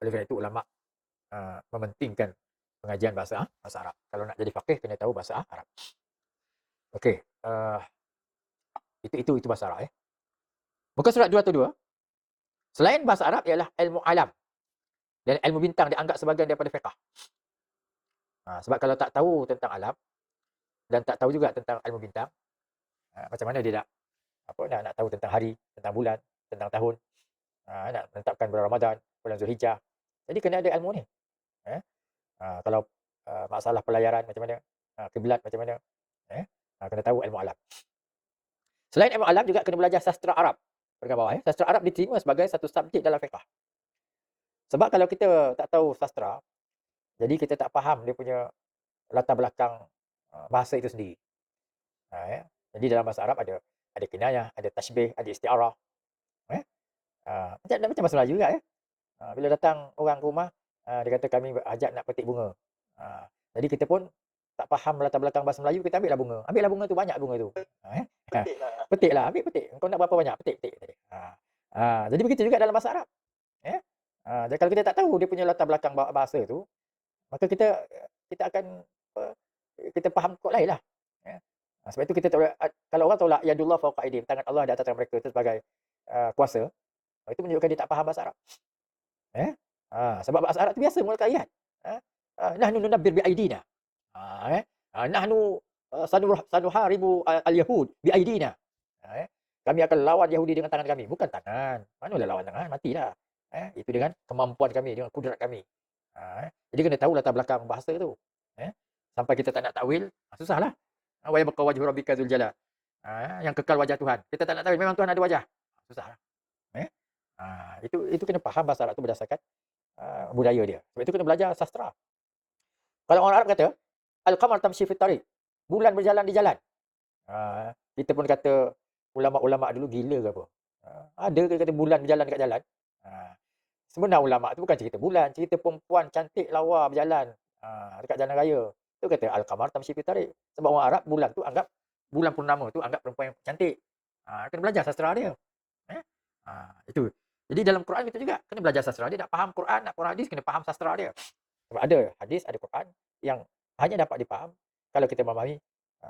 Oleh kerana itu, ulama' mementingkan pengajian bahasa Arab. Kalau nak jadi faqih, kena tahu bahasa Arab. Okey. Itu bahasa Arab. Muka surat 202. Selain bahasa Arab ialah ilmu alam dan ilmu bintang dianggap sebahagian daripada fiqh. Sebab kalau tak tahu tentang alam dan tak tahu juga tentang ilmu bintang, macam mana dia nak tahu tentang hari, tentang bulan, tentang tahun, nak menetapkan bulan Ramadan, bulan Zulhijjah. Jadi kena ada ilmu ni. Kalau masalah pelayaran macam mana, kiblat macam mana, kena tahu ilmu alam. Selain ilmu alam juga kena belajar sastra Arab. Peringkat bawah. Sastra Arab diterima sebagai satu subjek dalam fiqh. Sebab kalau kita tak tahu sastra, jadi kita tak faham dia punya latar belakang bahasa itu sendiri. Jadi dalam bahasa Arab ada kinayah, ada tashbih, ada isti'arah. Macam bahasa Melayu juga. Bila datang orang ke rumah, dia kata kami hajat nak petik bunga. Jadi kita pun tak faham latar belakang bahasa Melayu, kita ambillah bunga. Ambillah bunga tu, banyak bunga tu. Petiklah, ambil petik. Kau nak berapa banyak? Petik. Jadi begitu juga dalam bahasa Arab. Jadi kalau kita tak tahu dia punya latar belakang bahasa tu, maka kita akan kita faham kod lain lah. Sebab itu kita tak boleh, kalau orang tahu lah yadullah fawqa aydihim, tangan Allah di atas tangan mereka itu sebagai kuasa, itu menunjukkan dia tak faham bahasa Arab. Sebab bahasa Arab tu biasa menggunakan ayat. Nahnu nunabbir bi aydina. Nahnu sanuharibu al-yahud bi aydina. Kami akan lawan Yahudi dengan tangan kami. Bukan tangan. Manalah lawan tangan? Matilah. Itu dengan kemampuan kami, dengan kudrat kami. Jadi kena tahu latar belakang bahasa tu. Sampai kita tak nak takwil, susahlah. Wa yabqa wajhu rabbika dzul jalal. Yang kekal wajah Tuhan. Kita tak nak takwil, memang Tuhan ada wajah. Susahlah. Itu kena faham bahasa Arab tu berdasarkan budaya dia. Sebab itu kena belajar sastra. Kalau orang Arab kata, al-qamar tamshi fit tariq. Bulan berjalan di jalan. Kita pun kata ulama-ulama dulu gila ke apa? Ada ke kata bulan berjalan dekat jalan? Sebenarnya ulama tu bukan cerita bulan, cerita perempuan cantik lawa berjalan dekat jalan raya. Tu kata al-qamar tamshi fit tariq. Sebab orang Arab bulan tu anggap bulan purnama tu anggap perempuan yang cantik. Kena belajar sastra dia. Itu. Jadi dalam Quran kita juga kena belajar sastra dia, nak faham Quran, nak faham hadis kena faham sastra dia. Sebab ada hadis, ada Quran yang hanya dapat dipaham kalau kita memahami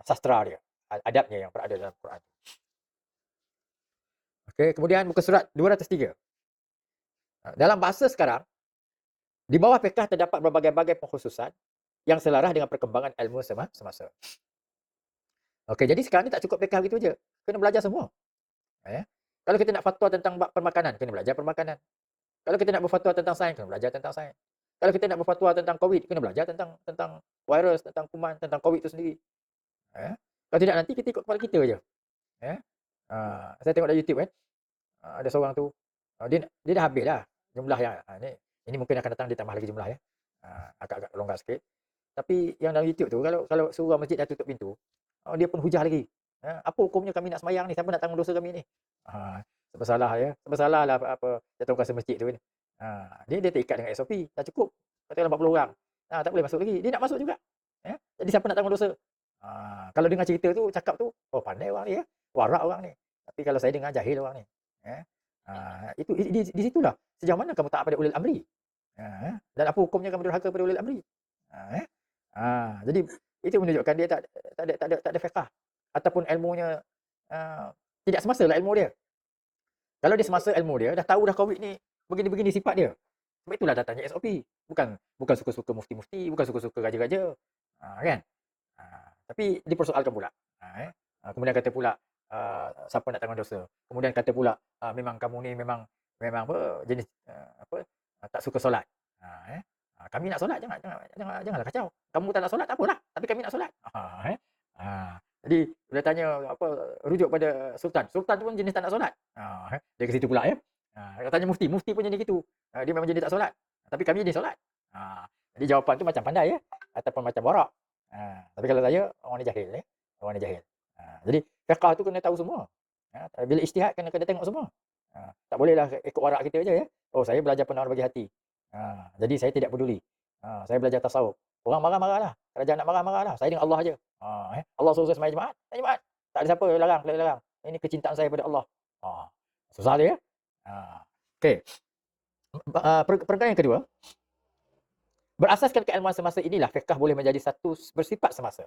sastra dia, adabnya yang berada dalam Quran. Okey, kemudian muka surat 203. Dalam bahasa sekarang, di bawah fiqh terdapat berbagai-bagai pengkhususan yang selaras dengan perkembangan ilmu semasa. Okey, jadi sekarang ni tak cukup fiqh begitu je, kena belajar semua. Kalau kita nak fatwa tentang bab permakanan, kena belajar permakanan. Kalau kita nak berfatwa tentang sains, kena belajar tentang sains. Kalau kita nak berfatwa tentang COVID, kena belajar tentang virus, tentang kuman, tentang COVID itu sendiri. Kalau tidak nanti kita ikut kepala kita je. Saya tengok dalam YouTube kan, ada seorang tu, dia dah habis dah jumlah yang ini mungkin akan datang dia tambah lagi jumlah ya. Agak-agak longgar sikit. Tapi yang dalam YouTube tu, kalau surau masjid dah tutup pintu, dia pun hujah lagi. Apa hukumnya kami nak sembahyang ni? Siapa nak tanggung dosa kami ni? Bersalah ya. Bersalahlah apa jatuh kuasa masjid tu kan. Dia terikat dengan SOP. Dah cukup. Katakanlah 40 orang. Tak boleh masuk lagi. Dia nak masuk juga. Jadi siapa nak tanggung dosa? Kalau dengar cerita tu, cakap tu, oh pandai orang ni ya. Warak orang ni. Tapi kalau saya dengar jahil orang ni. Itu di situlah. Sejauh mana kamu taat pada ulil amri? Dan apa hukumnya kamu durhaka pada ulil amri? Jadi itu menunjukkan dia tak ada fiqh ataupun ilmunya tidak semasa lah ilmu dia. Kalau dia semasa ilmu dia, dah tahu dah COVID ni begini-begini sifat dia. Sebab itulah datangnya SOP. Bukan suka-suka mufti-mufti, bukan suka-suka raja-raja. Kan? Tapi dipersoalkan pula. Kemudian kata pula, siapa nak tanggung dosa? Kemudian kata pula, memang kamu ni memang apa jenis tak suka solat. Kami nak solat, janganlah kacau. Kamu tak nak solat tak apalah, tapi kami nak solat. Jadi bila tanya apa rujuk pada sultan. Sultan tu pun jenis tak nak solat. Dia ke situ pula ya. Tanya mufti pun jenis gitu. Dia memang jenis tak solat. Tapi kami jenis solat. Jadi jawapan tu macam pandai ya ataupun macam borak. Tapi kalau saya orang ni jahil ya. Orang ni jahil. Jadi fiqh tu kena tahu semua. Bila ijtihad kena tengok semua. Tak bolehlah ikut warak kita je ya. Oh saya belajar penawar bagi hati. Jadi saya tidak peduli. Saya belajar tasawuf. Orang marah-marahlah. Kerajaan nak marah-marahlah. Saya dengan Allah je. Allah suruh saya sembahyang Jumaat, sembahyang Jumaat. Tak ada siapa larang. Ini kecintaan saya pada Allah. Susah dia ya. Okey. Perkara yang kedua, berasaskan keilmuan semasa inilah fiqh boleh menjadi satu bersifat semasa.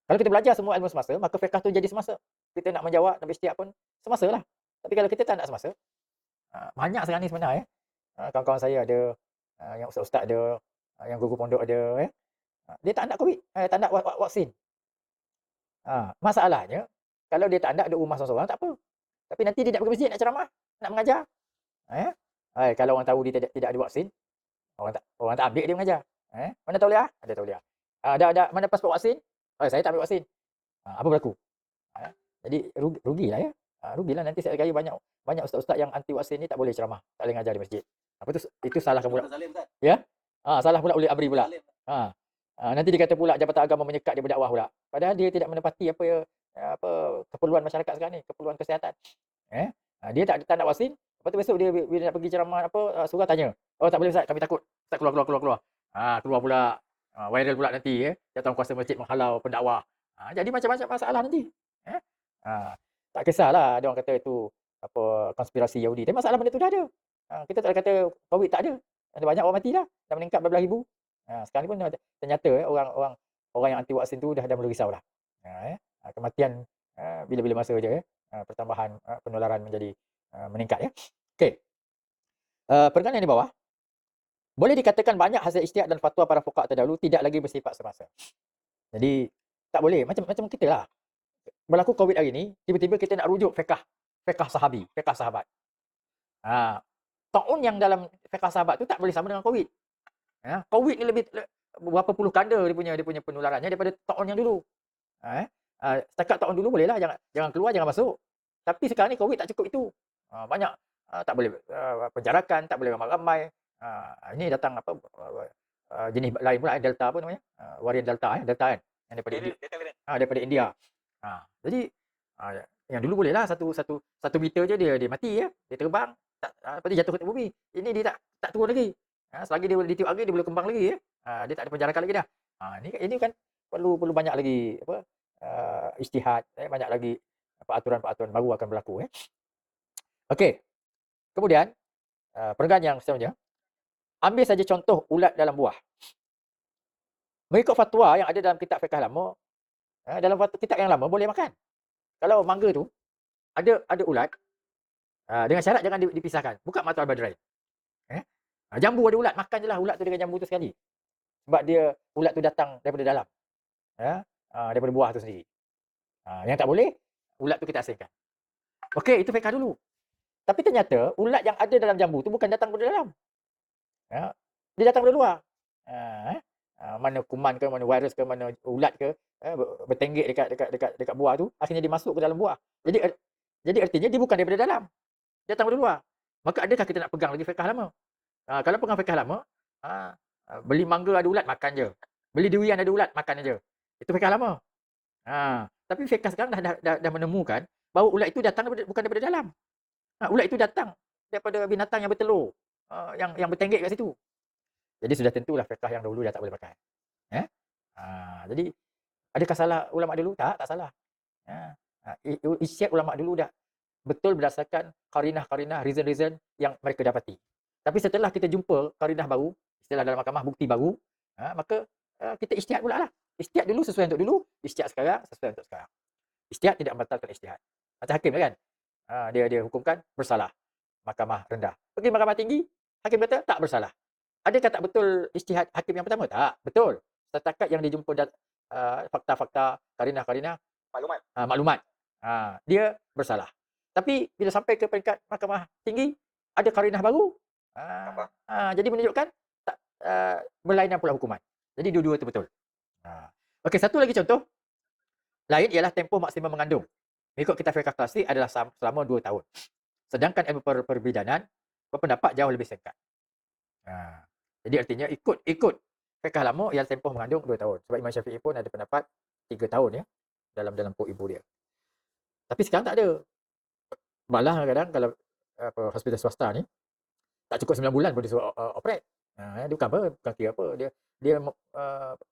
Kalau kita belajar semua ilmu semasa, maka fiqh tu jadi semasa. Kita nak menjawab, nak ijtihad pun semasa lah. Tapi kalau kita tak nak semasa, banyak sekarang ni sebenarnya kawan-kawan saya ada, yang ustaz-ustaz ada, yang guru pondok ada ya. Dia tak nak COVID, tak nak vaksin. Masalahnya kalau dia tak nak duduk rumah seorang-seorang tak apa. Tapi nanti dia nak pergi masjid nak ceramah, nak mengajar. Kalau orang tahu dia tidak ada vaksin, orang tak ambil dia mengajar. Mana tauliah? Ada tauliah. Ada mana pasport vaksin? Saya tak ambil vaksin. Apa berlaku? Jadi rugilah ya. Rugilah nanti sekali kali banyak ustaz-ustaz yang anti vaksin ni tak boleh ceramah, tak boleh mengajar di masjid. Itu salah pula. Ya? Salah pula oleh abri pula. Nanti dikata pula Jabatan Agama menyekat dia berdakwah pula. Padahal dia tidak menepati apa keperluan masyarakat sekarang ni, keperluan kesihatan. Dia tak nak vaksin, lepas tu besok dia bila nak pergi ceramah surah tanya. Oh tak boleh Ustaz, kami takut. Ustaz keluar. Keluar pula viral pula nanti ya. Jawatan kuasa masjid menghalau pendakwah. Jadi macam-macam masalah nanti. Tak kisahlah ada orang kata itu apa konspirasi Yahudi. Tapi masalah benda tu dah ada. Kita tak kata COVID tak ada. Ada banyak orang mati dah meningkat berbelas ribu. Sekarang ni pun ternyata orang yang anti vaksin tu dah mula risau dah. Kematian bila-bila masa je pertambahan penularan menjadi meningkat ya. Okey. Perkara yang di bawah boleh dikatakan banyak hasil ijtihad dan fatwa para fuqaha terdahulu tidak lagi bersifat semasa. Jadi tak boleh macam kita lah. Berlaku COVID hari ni, tiba-tiba kita nak rujuk fiqh sahabi, fiqh sahabat. Taun yang dalam fiqh sahabat tu tak boleh sama dengan COVID. COVID ni lebih berapa puluh kanda dia punya penularannya daripada taun yang dulu. Setakat tahun dulu bolehlah jangan keluar, jangan masuk. Tapi sekarang ni COVID tak cukup itu. Banyak tak boleh penjarakan, tak boleh ramai-ramai. Ini datang apa jenis lain pula Delta apa namanya? Varian Delta Delta kan yang daripada India. Jadi yang dulu bolehlah satu meter je dia mati ya. Dia terbang lepas tu jatuh ke bumi. Ini dia tak turun lagi. Selagi dia boleh ditiup angin dia boleh kembang lagi ya. Dia tak ada penjarakan lagi dah. Ini kan perlu banyak lagi apa ijtihad, banyak lagi peraturan-peraturan baru akan berlaku ya. Okey. Kemudian perenggan yang seterusnya, ambil saja contoh ulat dalam buah. Mengikut fatwa yang ada dalam kitab fiqh lama, dalam kitab yang lama boleh makan. Kalau mangga tu ada ulat, dengan syarat jangan dipisahkan. Buka mata al-badrain. Jambu ada ulat, makan je lah ulat tu dengan jambu tu sekali. Sebab dia ulat tu datang daripada dalam. Ya, daripada buah tu sendiri. Yang tak boleh, ulat tu kita asingkan. Okey, itu fiqh dulu. Tapi ternyata ulat yang ada dalam jambu tu bukan datang dari dalam. Ya, dia datang dari luar. Mana kuman ke, mana virus ke, mana ulat ke, bertenggek dekat buah tu, akhirnya dia masuk ke dalam buah. Jadi artinya dia bukan daripada dalam. Dia datang dari luar. Maka adakah kita nak pegang lagi fiqh lama? Kalau pegang fiqh lama, beli mangga ada ulat makan je. Beli durian ada ulat makan aja. Itu fiqh lama. Tapi fiqh sekarang dah menemukan bahawa ulat itu datang bukan daripada dalam. Ulat itu datang daripada binatang yang bertelur, yang bertenggek kat situ. Jadi sudah tentulah fiqh yang dahulu dah tak boleh pakai. Jadi adakah salah ulama dulu? Tak salah. Ijtihad ulama dulu dah betul berdasarkan qarinah-qarinah, reason-reason yang mereka dapati. Tapi setelah kita jumpa qarinah baru, istilah dalam mahkamah bukti baru, maka kita ijtihad pula lah. Ijtihad dulu sesuai untuk dulu, ijtihad sekarang sesuai untuk sekarang. Ijtihad tidak membatalkan ijtihad. Macam hakim kan? Dia hukumkan bersalah. Mahkamah rendah. Pergi mahkamah tinggi, hakim kata tak bersalah. Adakah tak betul ijtihad hakim yang pertama? Tak, betul. Setakat yang dijumpa fakta-fakta, qarinah-qarinah, maklumat. Dia bersalah. Tapi bila sampai ke peringkat mahkamah tinggi, ada qarinah baru. Jadi menunjukkan tak berlainan pula hukuman. Jadi dua-dua itu betul. Okey, satu lagi contoh lain ialah tempoh maksimum mengandung. Mengikut kitab fiqh klasik adalah selama 2 tahun. Sedangkan ilmu perbidanan berpendapat jauh lebih singkat. Jadi artinya ikut fiqh lama ialah tempoh mengandung 2 tahun. Sebab Imam Syafi'i pun ada pendapat 3 tahun ya dalam perut ibu dia. Tapi sekarang tak ada. Malah kadang kalau hospital swasta ni tak cukup 9 bulan pun dia suruh operate. Dia bukan kira apa, dia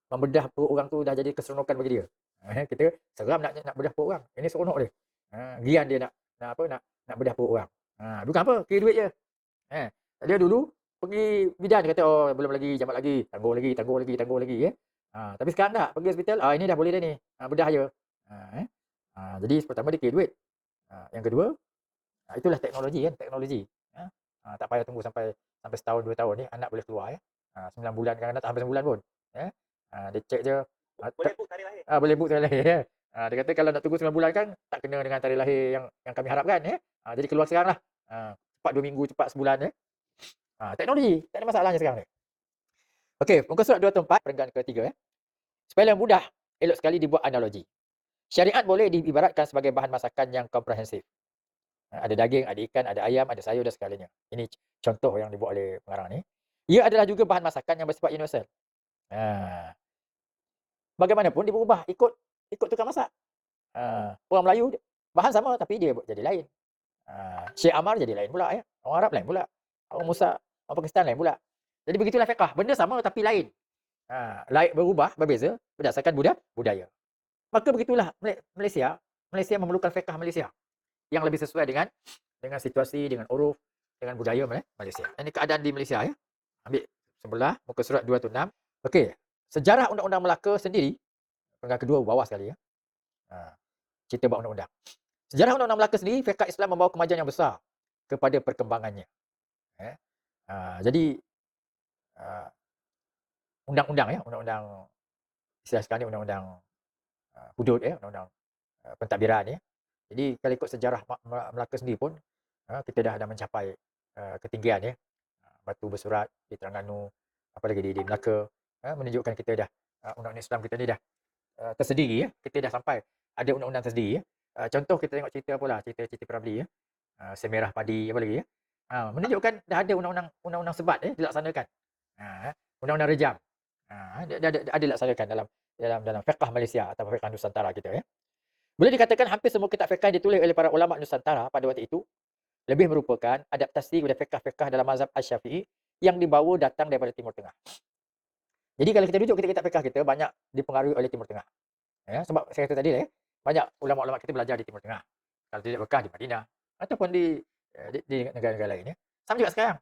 membedah perut orang tu dah jadi keseronokan bagi dia. Kita seram nak bedah perut orang. Ini seronok dia. Gian dia nak bedah perut orang. Bukan apa, kira duit je. Dia dulu pergi bidan kata belum lagi, jamat lagi, tangguh lagi ya. Tapi sekarang tak, pergi hospital, ini dah boleh dah ni. Bedah je. Jadi pertama dia kira duit. Yang kedua, itulah teknologi kan, teknologi. Tak payah tunggu sampai setahun 2 tahun ni anak boleh keluar ya. 9 bulan kadang-kadang tak sampai sebulan pun. Dia cek je. Boleh book tarikh lahir. Boleh book tarikh lahir ya. Dia kata kalau nak tunggu 9 bulan kan tak kena dengan tarikh lahir yang kami harapkan ya. Jadi keluar sekarang lah. Cepat 2 minggu, cepat sebulan ya. Teknologi, tak ada masalahnya sekarang ni. Okey, muka surat 204 perenggan ketiga ya. Supaya yang mudah, elok sekali dibuat analogi. Syariat boleh diibaratkan sebagai bahan masakan yang komprehensif. Ada daging, ada ikan, ada ayam, ada sayur dan segalanya. Ini contoh yang dibuat oleh pengarang ni. Ia adalah juga bahan masakan yang bersifat universal. Bagaimanapun dia berubah ikut tukang masak. Orang Melayu bahan sama tapi dia jadi lain. Syekh Amar jadi lain pula ya. Orang Arab lain pula. Orang Musa, orang Pakistan lain pula. Jadi begitulah fiqh. Benda sama tapi lain. Lain berubah, berbeza berdasarkan budaya. Maka begitulah Malaysia memerlukan fiqh Malaysia yang lebih sesuai dengan situasi, dengan uruf, dengan budaya Malaysia. Ini keadaan di Malaysia ya. Ambil sebelah muka surat 206. Okey, sejarah Undang-Undang Melaka sendiri, perenggan kedua bawah sekali ya. Cerita bab undang-undang. Sejarah Undang-Undang Melaka sendiri, fiqh Islam membawa kemajuan yang besar kepada perkembangannya. Jadi undang-undang ya, undang-undang istilah sekarang ni undang-undang hudud ya, undang-undang pentadbiran ya. Jadi kalau ikut sejarah Melaka sendiri pun kita dah mencapai ketinggian ya. Batu bersurat di Terengganu, apalagi di Melaka, menunjukkan kita dah undang-undang Islam kita ni dah tersendiri ya. Kita dah sampai ada undang-undang tersendiri ya. Contoh kita tengok cerita apalah, cerita Piramli ya. Semerah Padi apa lagi ya. Menunjukkan dah ada undang-undang sebat ya dilaksanakan. Undang-undang rejam. Ada dilaksanakan dalam fiqh Malaysia atau fiqh Nusantara kita ya. Boleh dikatakan hampir semua kitab fiqh yang ditulis oleh para ulama Nusantara pada waktu itu lebih merupakan adaptasi kepada fiqh-fiqh dalam mazhab Asy-Syafi'i yang dibawa datang daripada Timur Tengah. Jadi kalau kita rujuk kitab fiqh kita banyak dipengaruhi oleh Timur Tengah. Ya, sebab saya kata tadi ya, banyak ulama-ulama kita belajar di Timur Tengah. Kalau tidak Mekah di Madinah ataupun di negara-negara lain ya. Sama juga sekarang.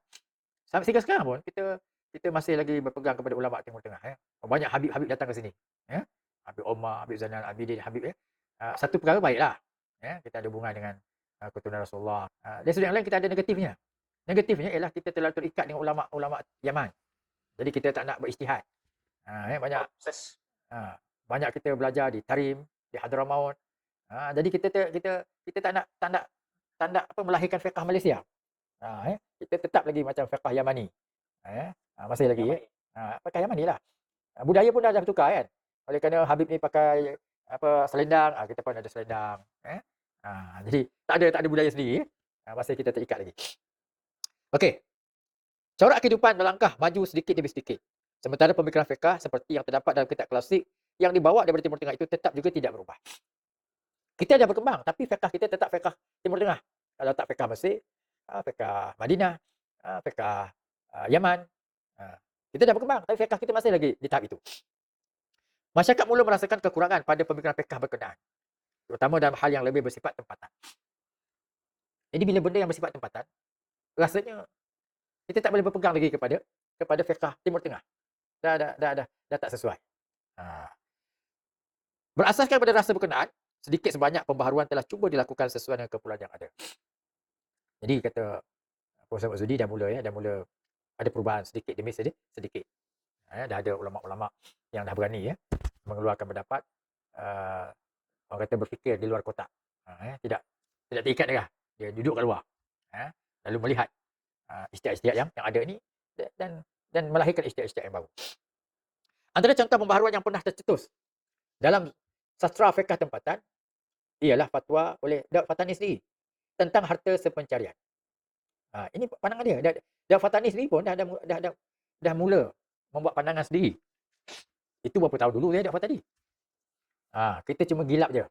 Sampai sekarang pun kita masih lagi berpegang kepada ulama Timur Tengah ya. Banyak habib-habib datang ke sini ya. Habib Omar, Habib Zainal Abidin, Habib ya. Satu perkara baiklah ya, kita ada hubungan dengan keturunan Rasulullah. Dari sudut yang lain kita ada negatifnya. Negatifnya ialah kita terlalu terikat dengan ulama-ulama Yaman. Jadi kita tak nak berijtihad. Banyak Proses. banyak kita belajar di Tarim, di Hadramaut. Jadi kita tak nak apa melahirkan fiqh Malaysia. Kita tetap lagi macam fiqh Yamani. Masih lagi Yamani. fiqh Yamani lah. Budaya pun dah bertukar kan. Oleh kerana Habib ni pakai apa selendang, kita pun ada selendang. Jadi tak ada budaya sendiri. Masih kita terikat lagi. Okey. Corak kehidupan melangkah maju sedikit demi sedikit. Sementara pemikiran fiqh seperti yang terdapat dalam kitab klasik yang dibawa daripada Timur Tengah itu tetap juga tidak berubah. Kita dah berkembang tapi fiqh kita tetap fiqh Timur Tengah. Kalau tak fiqh Mesir, fiqh Madinah, fiqh Yaman. Kita dah berkembang tapi fiqh kita masih lagi di tahap itu. Masyarakat mula merasakan kekurangan pada pemikiran fiqh berkenaan, terutama dalam hal yang lebih bersifat tempatan. Jadi bila benda yang bersifat tempatan, rasanya kita tak boleh berpegang lagi kepada fiqh Timur Tengah. Dah tak sesuai. Berasaskan pada rasa berkenaan, sedikit sebanyak pembaharuan telah cuba dilakukan sesuai dengan keperluan yang ada. Jadi kata Profesor Maksudi dah mula ada perubahan sedikit demi sedikit. Dah ada ulama-ulama yang dah berani mengeluarkan pendapat, orang kata berfikir di luar kotak. Tidak terikat dah. Dia duduk kat luar. Lalu melihat ijtihad-ijtihad yang ada ni dan melahirkan ijtihad-ijtihad yang baru. Antara contoh pembaharuan yang pernah tercetus dalam sastra fiqh tempatan ialah fatwa oleh Daud Fatani sendiri tentang harta sepencarian. Ini pandangan dia. Daud Fatani sendiri pun dah mula membuat pandangan sendiri. Itu berapa tahun dulu Daud Fatani. Kita cuma gilap je.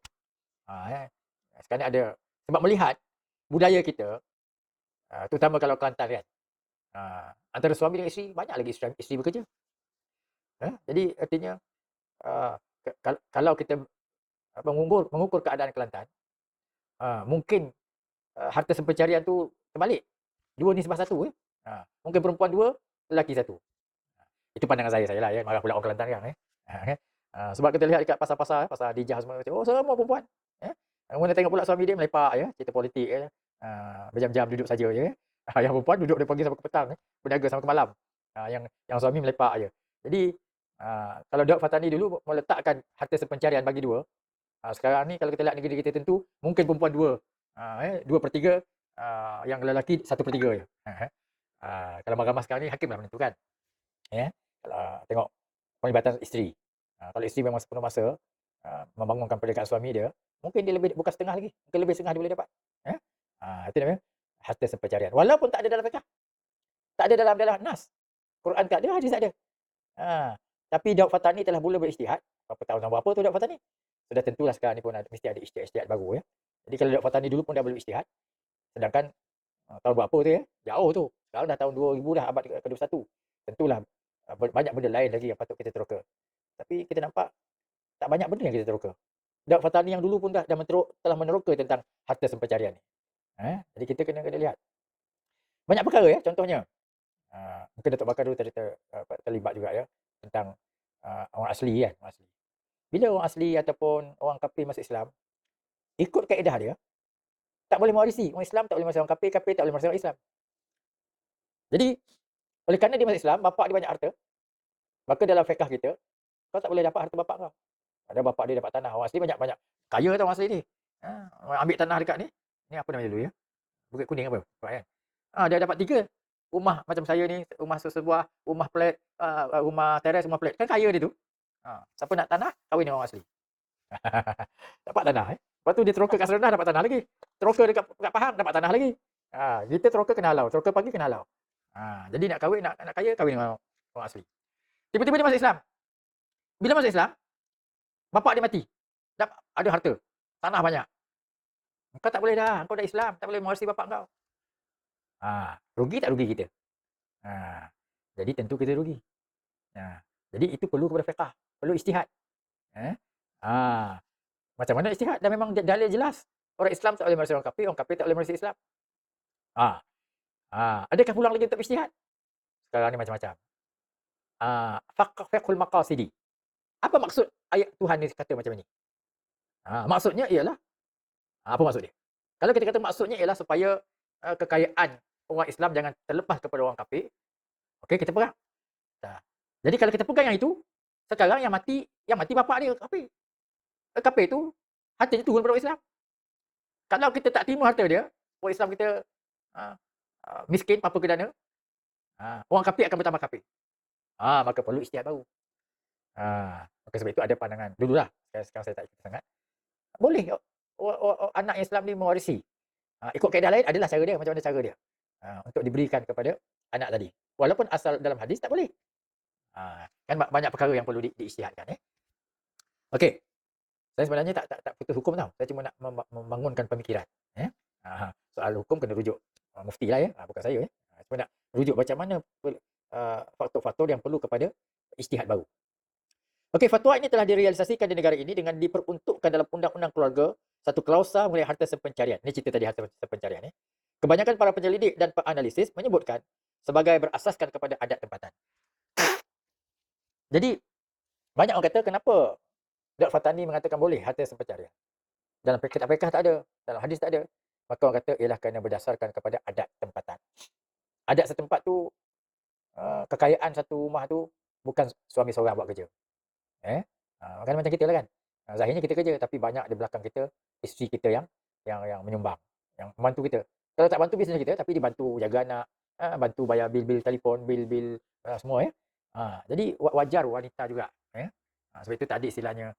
Sekarang ada sebab melihat budaya kita, terutama kalau Kelantan kan, antara suami dan isteri banyak lagi isteri bekerja. Jadi artinya kalau kita mengukur keadaan Kelantan, mungkin harta sepencarian tu terbalik. 2 nisbah 1. Mungkin perempuan 2, lelaki 1. Itu pandangan saya lah ya. Marah pula orang Kelantan kan. Sebab kita lihat dekat pasar-pasar, pasar Dijah semua, semua perempuan. Kemudian tengok pula suami dia melepak cerita politik berjam-jam duduk saja je. Yang perempuan duduk dari pagi sampai ke petang, berniaga sampai ke malam. Yang suami melepak je. Jadi kalau Daud Fatani dulu meletakkan harta sepencarian bagi 2. Sekarang ni kalau kita lihat negeri kita tentu mungkin perempuan 2, 2/3, yang lelaki 1/3 je. Kalau mahkamah sekarang ni hakimlah menentukan. Kalau tengok pelibatan isteri. Kalau isteri memang sepenuh masa membangunkan perniagaan suami dia, mungkin dia lebih bukan setengah lagi, mungkin lebih setengah dia boleh dapat. Itu namanya harta sepencarian. Walaupun tak ada dalam fiqh. Tak ada dalam nas. Quran tak ada, hadis tak ada. Tapi Daud Fatani telah mula berijtihad. Berapa tahun berapa tu Daud Fatani? Sudah tentulah sekarang ni pun mesti ada ijtihad baru. Jadi kalau Daud Fatani dulu pun dah boleh ijtihad. Sedangkan tahun berapa tu jauh tu. Sekarang dah tahun 2000 dah, abad ke-21. Tentulah banyak benda lain lagi yang patut kita teroka. Tapi kita nampak tak banyak benda yang kita teroka. Daud Fatani yang dulu pun telah meneroka tentang harta sepencarian ni. Jadi kita kena lihat. Banyak perkara contohnya. Mungkin Datuk Bakar dulu terlibat juga tentang orang asli kan, orang asli. Bila orang asli ataupun orang kafir masuk Islam, ikut kaedah dia, tak boleh mewarisi. Orang Islam tak boleh mewarisi orang kafir, kafir tak boleh mewarisi orang Islam. Jadi, oleh kerana dia masuk Islam, bapak dia banyak harta, maka dalam fiqh kita, kau tak boleh dapat harta bapak kau. Ada bapak dia dapat tanah, orang asli banyak-banyak. Kaya tau orang asli ni. Ambil tanah dekat ni. Ni apa nama dulu Bukit Kuning apa? Kan? Dia dapat 3 rumah macam saya ni, rumah sebuah, rumah flat, rumah teres, rumah flat. Kan kaya dia tu. Siapa nak tanah, kahwin dengan orang asli. Dapat tanah. Lepas tu dia teroka kat Serendah, dapat tanah lagi. Teroka dekat Pahang, dapat tanah lagi. Kita teroka kena halau, teroka pagi kena halau. Jadi nak kahwin, nak kaya, kahwin dengan orang asli. Tiba-tiba dia masuk Islam. Bila masuk Islam, bapak dia mati. Ada harta, tanah banyak. Kau tak boleh dah, kau dah Islam, tak boleh mewarisi bapak kau. Rugi tak rugi kita? Jadi tentu kita rugi. Jadi itu perlu kepada fiqh, perlu ijtihad. Macam mana ijtihad? Dah memang dalil jelas. Orang Islam tak boleh mewarisi orang kafir tak boleh mewarisi Islam. Adakah pulang lagi untuk ijtihad? Sekarang ni macam-macam. Fiqhul maqasidi. Apa maksud ayat Tuhan ni kata macam ni? Maksudnya ialah, apa maksud dia? Kalau kita kata maksudnya ialah supaya kekayaan orang Islam jangan terlepas kepada orang kafir, okey, kita pegang. Jadi kalau kita pegang yang itu, Sekarang yang mati bapak dia, kafir. Kafir tu hartanya turun pada orang Islam. Kalau kita tak terima harta dia, orang Islam kita ah, miskin apa kedana, orang kafir akan bertambah kafir. Maka perlu ijtihad baru. Maka sebab itu ada pandangan dululah. Sekarang saya tak ikut sangat. Boleh anak Islam ni mewarisi. Ikut kaedah lain adalah cara dia, macam mana cara dia. Untuk diberikan kepada anak tadi. Walaupun asal dalam hadis tak boleh. Kan banyak perkara yang perlu diijtihadkan. Okey. Saya sebenarnya tak putus hukum tau. Saya cuma nak membangunkan pemikiran. Soal hukum kena rujuk mufti lah ya, bukan saya. Cuma nak rujuk macam mana faktor-faktor yang perlu kepada ijtihad baru. Okey, fatwa ini telah direalisasikan di negara ini dengan diperuntukkan dalam undang-undang keluarga satu klausa mengenai harta sepencarian. Ini cerita tadi harta sepencarian. Kebanyakan para penyelidik dan penganalisis menyebutkan sebagai berasaskan kepada adat tempatan. Jadi, banyak orang kata kenapa Dr. Fatani mengatakan boleh harta sepencarian. Dalam fiqh tak ada, dalam hadis tak ada. Maka orang kata ialah kerana berdasarkan kepada adat tempatan. Adat setempat tu, kekayaan satu rumah tu bukan suami seorang buat kerja. Kan macam kita lah kan. Zahirnya kita kerja, tapi banyak di belakang kita isteri kita yang menyumbang, yang membantu kita. Kalau tak bantu bisnes kita, tapi dibantu jaga anak, bantu bayar bil-bil telefon, bil-bil semua ya. Jadi wajar wanita juga. Sebab itu tadi istilahnya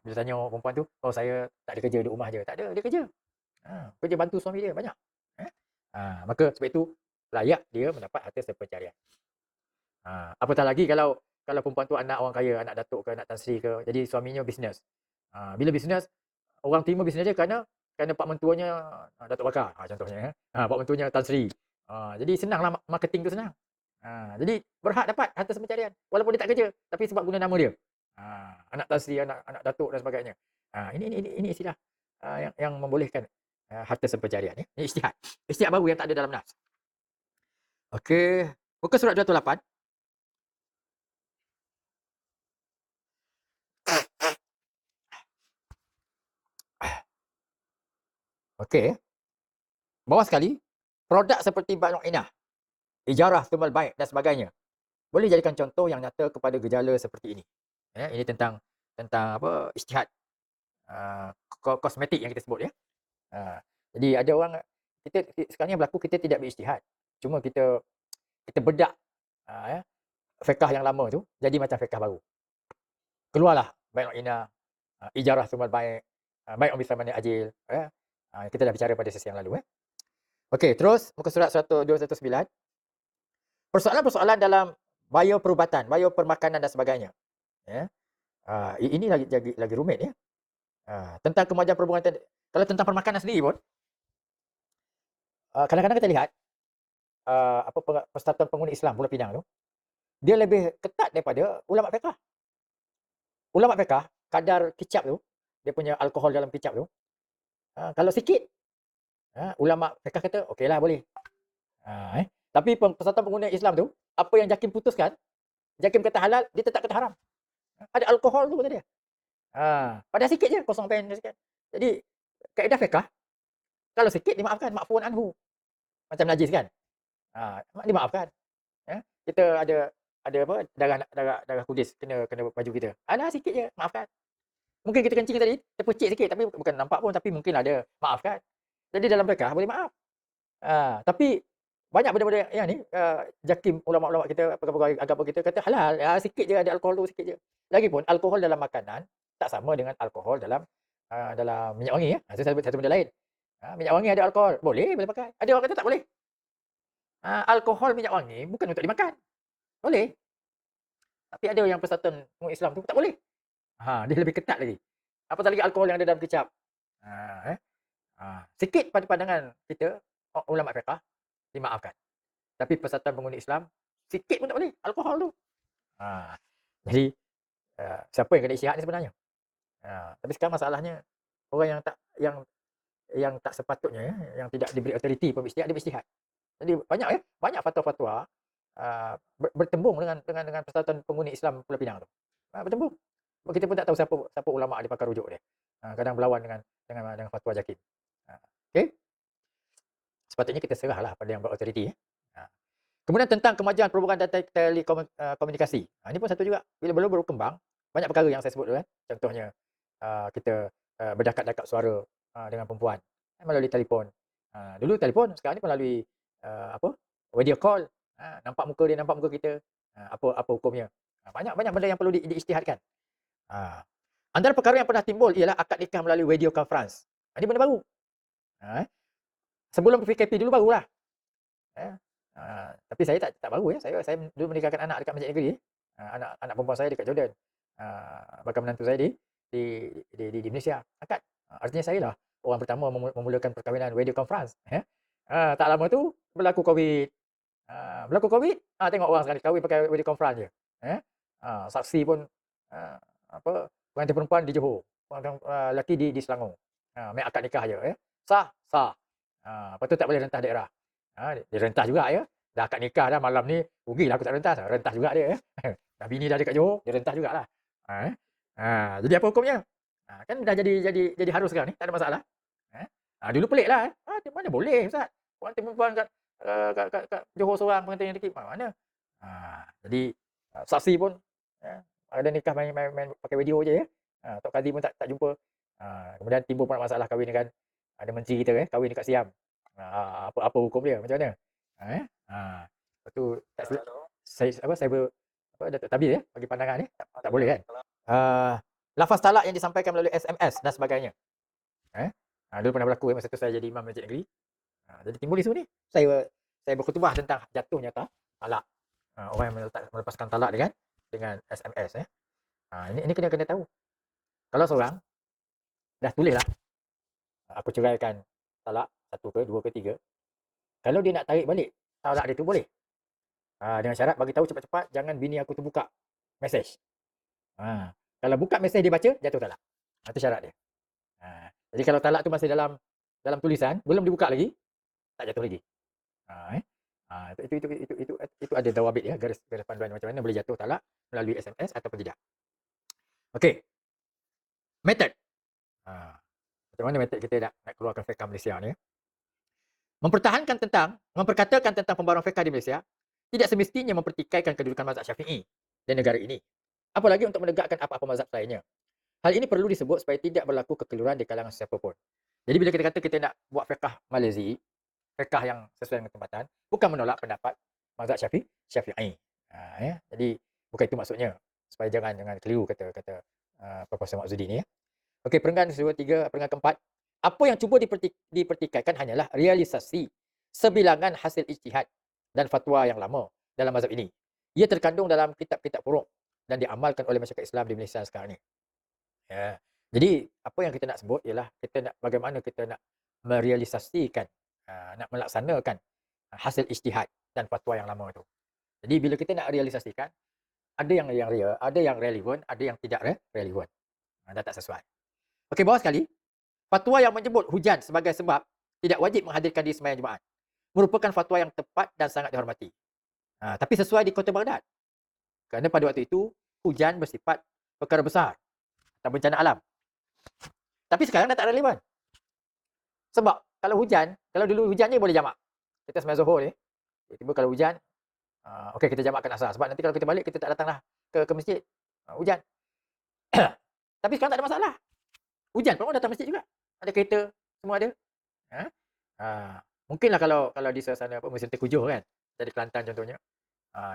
bila tanya perempuan tu, oh saya tak ada kerja, duduk rumah je. Tak ada, dia kerja. Kerja bantu suami dia banyak. Maka sebab itu layak dia mendapat harta sepencarian. Apatah lagi kalau perempuan tu anak orang kaya, anak datuk ke, anak tan sri ke, jadi suaminya bisnes. Bila bisnes, orang terima bisnes dia kerana pak mentuanya Datuk Bakar contohnya. Pak mentuanya Tan Sri. Jadi senanglah marketing tu senang. Jadi berhak dapat harta sepencarian walaupun dia tak kerja, tapi sebab guna nama dia. Anak Tan Sri, anak datuk dan sebagainya. Ini istilah yang membolehkan harta sepencarian ya. Ini ijtihad. Ijtihad baru yang tak ada dalam nas. Okey, muka surat 208. Okey. Bawah sekali, produk seperti bai'ul inah, ijarah tumal bai' dan sebagainya boleh jadikan contoh yang nyata kepada gejala seperti ini. Ini tentang apa ijtihad kosmetik yang kita sebut ya. Jadi ada orang kita sekarang yang berlaku kita tidak berijtihad. Cuma kita bedak fiqh yang lama tu jadi macam fiqh baru. Keluarlah bai'ul inah, ijarah tumal bai', bai'un bisaman ajil kita dah bicara pada sesi yang lalu Okey, terus muka surat 209. Persoalan-persoalan dalam bioperubatan, biopermakanan dan sebagainya. Ini lagi rumit ya. Tentang kemajuan perhubungan kalau tentang permakanan sendiri pun kadang-kadang kita lihat Persatuan Pengguna Islam Pulau Pinang tu dia lebih ketat daripada ulama fiqh. Ulama fiqh kadar kicap tu, dia punya alkohol dalam kicap tu kalau sikit ulama fiqh kata okeylah boleh. Tapi Persatuan Pengguna Islam tu apa yang JAKIM putuskan, JAKIM kata halal, dia tetap kata haram. Ada alkohol tu kata dia. Padahal sikit je, 0.0 sikit. Jadi kaedah fiqh kalau sikit dimaafkan, ma'fuun anhu. Macam najis kan? Dimaafkan. Kita ada apa darah kudis kena baju kita. Alah sikit je, maafkan. Mungkin kita kencing tadi terpercik sikit tapi bukan nampak pun, tapi mungkin ada, maafkan. Jadi dalam fiqh boleh maaf. Tapi banyak benda-benda yang ni JAKIM, ulama-ulama kita, pegawai agama kita kata halal, sikit je ada alkohol tu, sikit je. Lagipun alkohol dalam makanan tak sama dengan alkohol dalam minyak wangi Itu satu benda lain. Minyak wangi ada alkohol, boleh pakai. Ada orang kata tak boleh. Alkohol minyak wangi bukan untuk dimakan. Boleh. Tapi ada yang Persatuan Pengguna Islam tu tak boleh. Dia lebih ketat lagi. Apatah lagi alkohol yang ada dalam kicap. Sikit pada pandangan kita ulama fiqh dimaafkan. Tapi Persatuan Pengguna Islam sikit pun tak boleh alkohol tu. Jadi siapa yang kena ijtihad ni sebenarnya? Tapi sekarang masalahnya orang yang tak sepatutnya yang tidak diberi autoriti pun ijtihad, dia berijtihad. Jadi banyak fatwa-fatwa bertembung dengan Persatuan Pengguna Islam Pulau Pinang tu. Bertembung. Kita pun tak tahu siapa ulama dia pakai rujuk dia. Kadang berlawan dengan fatwa JAKIM. Okey. Sepatutnya kita serahlah pada yang berautoriti Kemudian tentang kemajuan perhubungan dan komunikasi. Ini pun satu juga. Bila baru berkembang, banyak perkara yang saya sebut tu kan. Contohnya, kita berdekat-dekat suara dengan perempuan melalui telefon. Dulu telefon, sekarang ni melalui apa? Video call. Nampak muka dia, nampak muka kita. Apa hukumnya? Banyak benda yang perlu diisytihadkan. Antara perkara yang pernah timbul ialah akad nikah melalui video conference. Ini benda baru. Sebelum PKP dulu barulah. Tapi saya tak baru ya. Saya dulu menikahkan anak dekat Masjid Negeri. Anak perempuan saya dekat Jordan. Bakal menantu saya di Malaysia. Akad. Artinya saya lah orang pertama memulakan perkahwinan video conference. Tak lama tu berlaku COVID. Tengok orang sekarang kahwin pakai video conference je. Saksi pun pengantin perempuan di Johor, pengantin lelaki di Selangor. Main akad nikah je ya. Sah. Lepas tu tak boleh rentah daerah. Dia rentah juga ya. Dah akad nikah dah malam ni, rugilah aku tak rentas. Rentah juga dia ya. Dah bini dah dekat Johor, dia rentah jugalah. Jadi apa hukumnya? Kan dah jadi harus sekarang ni, tak ada masalah. Dulu peliklah. Mana boleh Ustaz? Pengantin perempuan kat Johor seorang, pengantin yang dikit mana? Jadi saksi pun ada nikah main pakai video je ya. Tok Kazi pun tak jumpa. Kemudian timbul pula masalah kahwin dengan ada menteri kita kahwin dekat Siam. Apa hukum dia? Macam mana? Lepas tu Datuk Tabir ya bagi pandangan ni tak boleh kan? Lafaz talak yang disampaikan melalui SMS dan sebagainya. Dulu pernah berlaku masa tu saya jadi imam masjid negeri. Jadi timbul isu ni. Saya berkhutbah tentang jatuhnya talak. Orang yang melepaskan talak dengan SMS ini kena tahu. Kalau seorang dah tulislah aku ceraikan talak 1 ke 2 ke 3. Kalau dia nak tarik balik talak dia tu boleh. Dengan syarat bagi tahu cepat-cepat, jangan bini aku tu buka mesej. Kalau buka mesej dia baca, jatuh talak. Itu syarat dia. Jadi kalau talak tu masih dalam tulisan, belum dibuka lagi, tak jatuh lagi. Itu ada dawabit ya, garis panduan macam mana boleh jatuh talak melalui SMS ataupun tidak. Okey. Method. Macam mana method kita nak keluarkan fiqh Malaysia ni? Memperkatakan tentang pembaruan fiqh di Malaysia tidak semestinya mempertikaikan kedudukan mazhab Syafi'i di negara ini. Apalagi untuk menegakkan apa-apa mazhab lainnya. Hal ini perlu disebut supaya tidak berlaku kekeliruan di kalangan sesiapa pun. Jadi bila kita kata kita nak buat fiqh Malaysia, fiqh yang sesuai dengan tempatan, bukan menolak pendapat mazhab Syafi'i. Jadi bukan itu maksudnya. Supaya jangan keliru kata Profesor Maksudi ni ya. Okey, perenggan keempat. Apa yang cuba dipertikaikan hanyalah realisasi sebilangan hasil ijtihad dan fatwa yang lama dalam mazhab ini. Ia terkandung dalam kitab-kitab furu' dan diamalkan oleh masyarakat Islam di Malaysia sekarang ni. Jadi apa yang kita nak sebut ialah bagaimana kita nak merealisasikan, nak melaksanakan hasil ijtihad dan fatwa yang lama itu. Jadi bila kita nak realisasikan, ada yang real, ada yang relevan, ada yang tidak relevan. Dah tak sesuai. Okey, bawah sekali, fatwa yang menyebut hujan sebagai sebab tidak wajib menghadirkan di sembahyang Jumaat merupakan fatwa yang tepat dan sangat dihormati. Tapi sesuai di Kota Baghdad. Kerana pada waktu itu, hujan bersifat perkara besar atau bencana alam. Tapi sekarang dah tak relevan. Sebab kalau dulu hujan ni boleh jamak. Kita sembahyang Zuhur ni, tiba-tiba kalau hujan, okey kita jamakkan asar. Sebab nanti kalau kita balik, kita tak datanglah ke masjid. Hujan. Tapi sekarang tak ada masalah. Hujan pun orang datang masjid juga. Ada kereta, semua ada. Mungkinlah kalau di suasana musim terkujuh kan. Jadi Kelantan contohnya.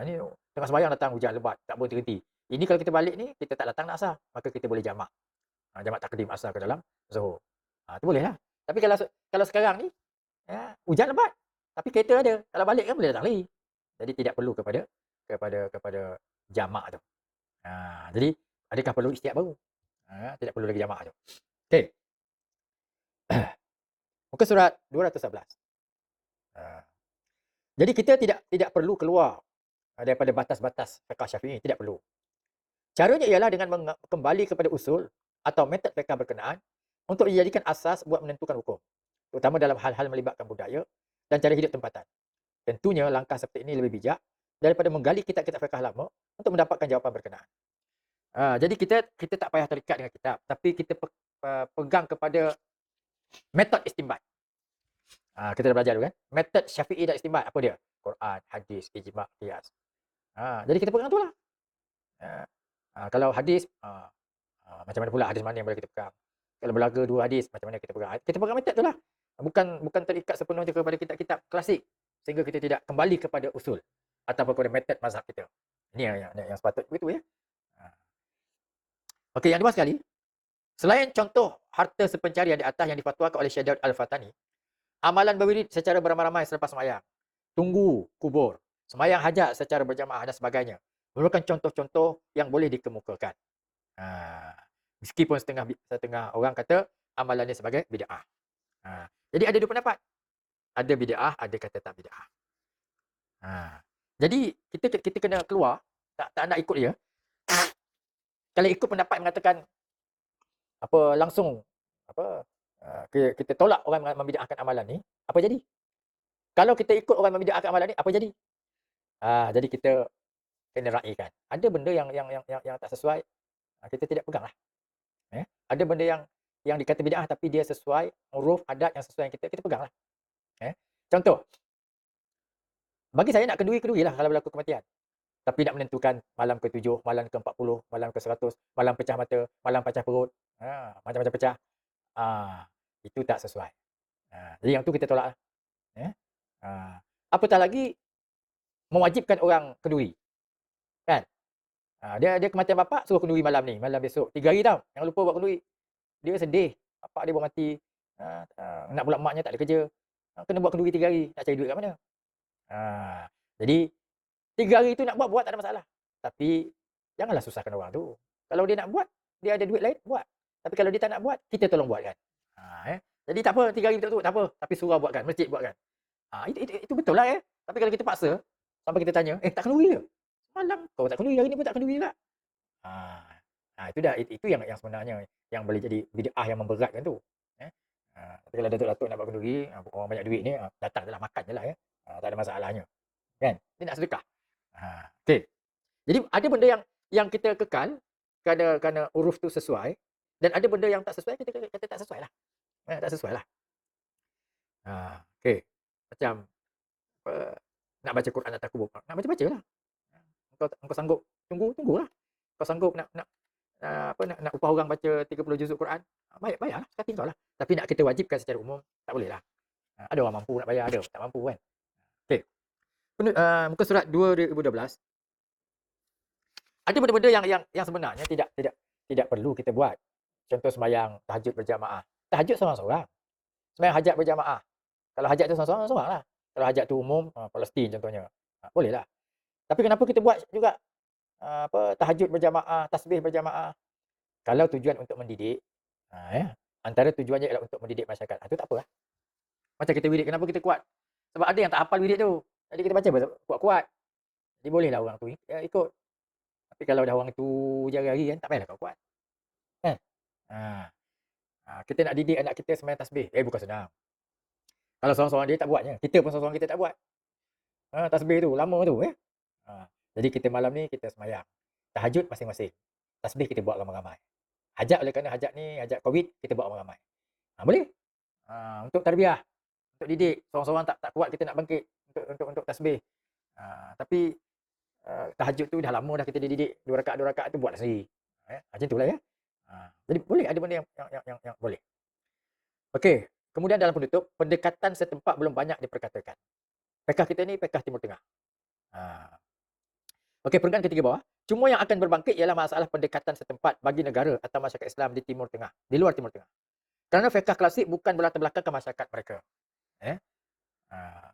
Ini tengah sembahyang datang hujan lebat, tak berhenti. Ini kalau kita balik ni, kita tak datang nak asar, maka kita boleh jamak. Jamak takdim asar ke dalam Zuhur. Itu boleh lah. Tapi kalau sekarang ni, hujan lebat, tapi kereta ada. Kalau balik kan boleh datang lagi. Jadi tidak perlu kepada jamak tu. Jadi adakah perlu istiad baru? Tidak perlu lagi jamak tu. Okey. Muka surat 211. Jadi kita tidak perlu keluar daripada batas-batas fiqh Syafi'i, tidak perlu. Caranya ialah dengan kembali kepada usul atau metod fiqh berkenaan untuk dijadikan asas buat menentukan hukum, terutama dalam hal-hal melibatkan budaya dan cara hidup tempatan. Tentunya langkah seperti ini lebih bijak daripada menggali kitab-kitab fiqh lama untuk mendapatkan jawapan berkenaan. Jadi kita tak payah terikat dengan kitab, tapi kita pegang kepada metod istinbat. Kita dah belajar dulu kan. Metod Syafi'i dan istinbat apa dia? Quran, hadis, ijma', qiyas. Jadi kita pegang tu lah. Kalau hadis, macam mana pula hadis mana yang boleh kita pegang? Kalau berlaga dua hadis, macam mana kita pegang? Kita pegang metod tu lah. Bukan terikat sepenuhnya kepada kitab-kitab klasik sehingga kita tidak kembali kepada usul ataupun kepada metod mazhab kita. Ini yang sepatutnya begitu ya. Okey, yang kedua sekali, selain contoh harta sepencarian di atas yang difatwakan oleh Syekh Daud Al-Fatani, amalan berwirid secara beramai-ramai selepas sembahyang, tunggu kubur, sembahyang hajat secara berjamaah dan sebagainya merupakan contoh-contoh yang boleh dikemukakan. Meskipun setengah orang kata amalan ini sebagai bid'ah. Jadi ada dua pendapat. Ada bid'ah, ada kata tak bid'ah. Jadi kita kena keluar, tak nak ikut dia. Kalau ikut pendapat mengatakan apa langsung apa kita tolak orang membid'ahkan amalan ni, apa jadi? Kalau kita ikut orang membid'ahkan amalan ni, apa jadi? Jadi kita kena raikan. Ada benda yang tak sesuai, kita tidak peganglah. Ada benda yang dikata bid'ah tapi dia sesuai uruf adat yang sesuai yang kita peganglah. Contoh, bagi saya nak kenduri-kendurilah kalau berlaku kematian. Tapi nak menentukan malam ke-7, malam ke-40, malam ke-100, malam pecah mata, malam pecah perut, macam-macam pecah. Itu tak sesuai. Jadi yang tu kita tolak. Apatah lagi mewajibkan orang kenduri. Kan? Dia kematian bapak suruh kenduri malam ni, malam besok. 3 hari tau. Jangan lupa buat kenduri. Dia sedih. Bapak dia baru mati. Nak pula maknya tak ada kerja. Kena buat kenduri 3 hari. Nak cari duit kat mana? Jadi 3 hari tu nak buat tak ada masalah. Tapi janganlah susahkan orang tu. Kalau dia nak buat, dia ada duit lain, buat. Tapi kalau dia tak nak buat, kita tolong buatkan. Jadi tak apa 3 hari betul-betul, tak apa. Tapi surau buatkan, masjid buatkan. Itu betul lah ya. Tapi kalau kita paksa, sampai kita tanya, tak kenduri ke? Malam kau tak kenduri, hari ni pun tak kenduri juga. Itu yang sebenarnya yang boleh jadi bid'ah yang memberatkan tu. Tapi kalau datuk-datuk nak buat kenduri, orang banyak duit ni, datang je lah, makan je lah ya. Tak ada masalahnya. Kan? Dia nak sedekah. Okey. Jadi ada benda yang kita kekal kerana uruf tu sesuai dan ada benda yang tak sesuai kita kata tak sesuai lah. Tak sesuai lah. Okey. Macam nak baca Quran atas kubur. Nak baca lah. Engkau sanggup tunggulah. Kau sanggup nak upah orang baca 30 juzuk Quran, bayarlah, kata kau lah. Tapi nak kita wajibkan secara umum, tak boleh lah. Ada orang mampu nak bayar, ada tak mampu kan. Okey. Muka surat 2012. Ada benda-benda yang sebenarnya tidak perlu kita buat. Contoh sembahyang tahajud berjamaah. Tahajud seorang-seorang. Sembahyang hajat berjamaah. Kalau hajat tu seorang-seorang lah. Kalau hajat tu umum, Palestin contohnya. Boleh lah. Tapi kenapa kita buat juga tahajud berjamaah, tasbih berjamaah? Kalau tujuan untuk mendidik, antara tujuannya ialah untuk mendidik masyarakat. Itu tak apa lah. Macam kita wirid, kenapa kita kuat? Sebab ada yang tak hafal wirid tu. Jadi kita baca kuat-kuat. Jadi bolehlah orang tu ikut. Tapi kalau dah orang tu jari-jari kan, tak payahlah kau kuat. Kan? Kita nak didik anak kita sembahyang tasbih. Bukan senang. Kalau seorang-seorang dia tak buatnya. Kita pun seorang-seorang kita tak buat. Tasbih tu, lama tu. Jadi kita malam ni kita sembahyang. Tahajud masing-masing. Tasbih kita buat ramai-ramai. Hajat oleh kerana hajat ni, hajat COVID, kita buat ramai-ramai. Boleh? Untuk tarbiyah. Untuk didik. Seorang-seorang tak kuat, kita nak bangkit untuk tasbih. Tapi tahajud tu dah lama dah kita didik. 2 rakaat tu buatlah sendiri. Macam itulah ya. Jadi boleh, ada benda yang boleh. Okey, kemudian dalam penutup, pendekatan setempat belum banyak diperkatakan. Pekah kita ni pekah Timur Tengah. Okey, peringkat ketiga bawah. Cuma yang akan berbangkit ialah masalah pendekatan setempat bagi negara atau masyarakat Islam di Timur Tengah, di luar Timur Tengah. Kerana fiqh klasik bukan berlatar belakang ke masyarakat mereka.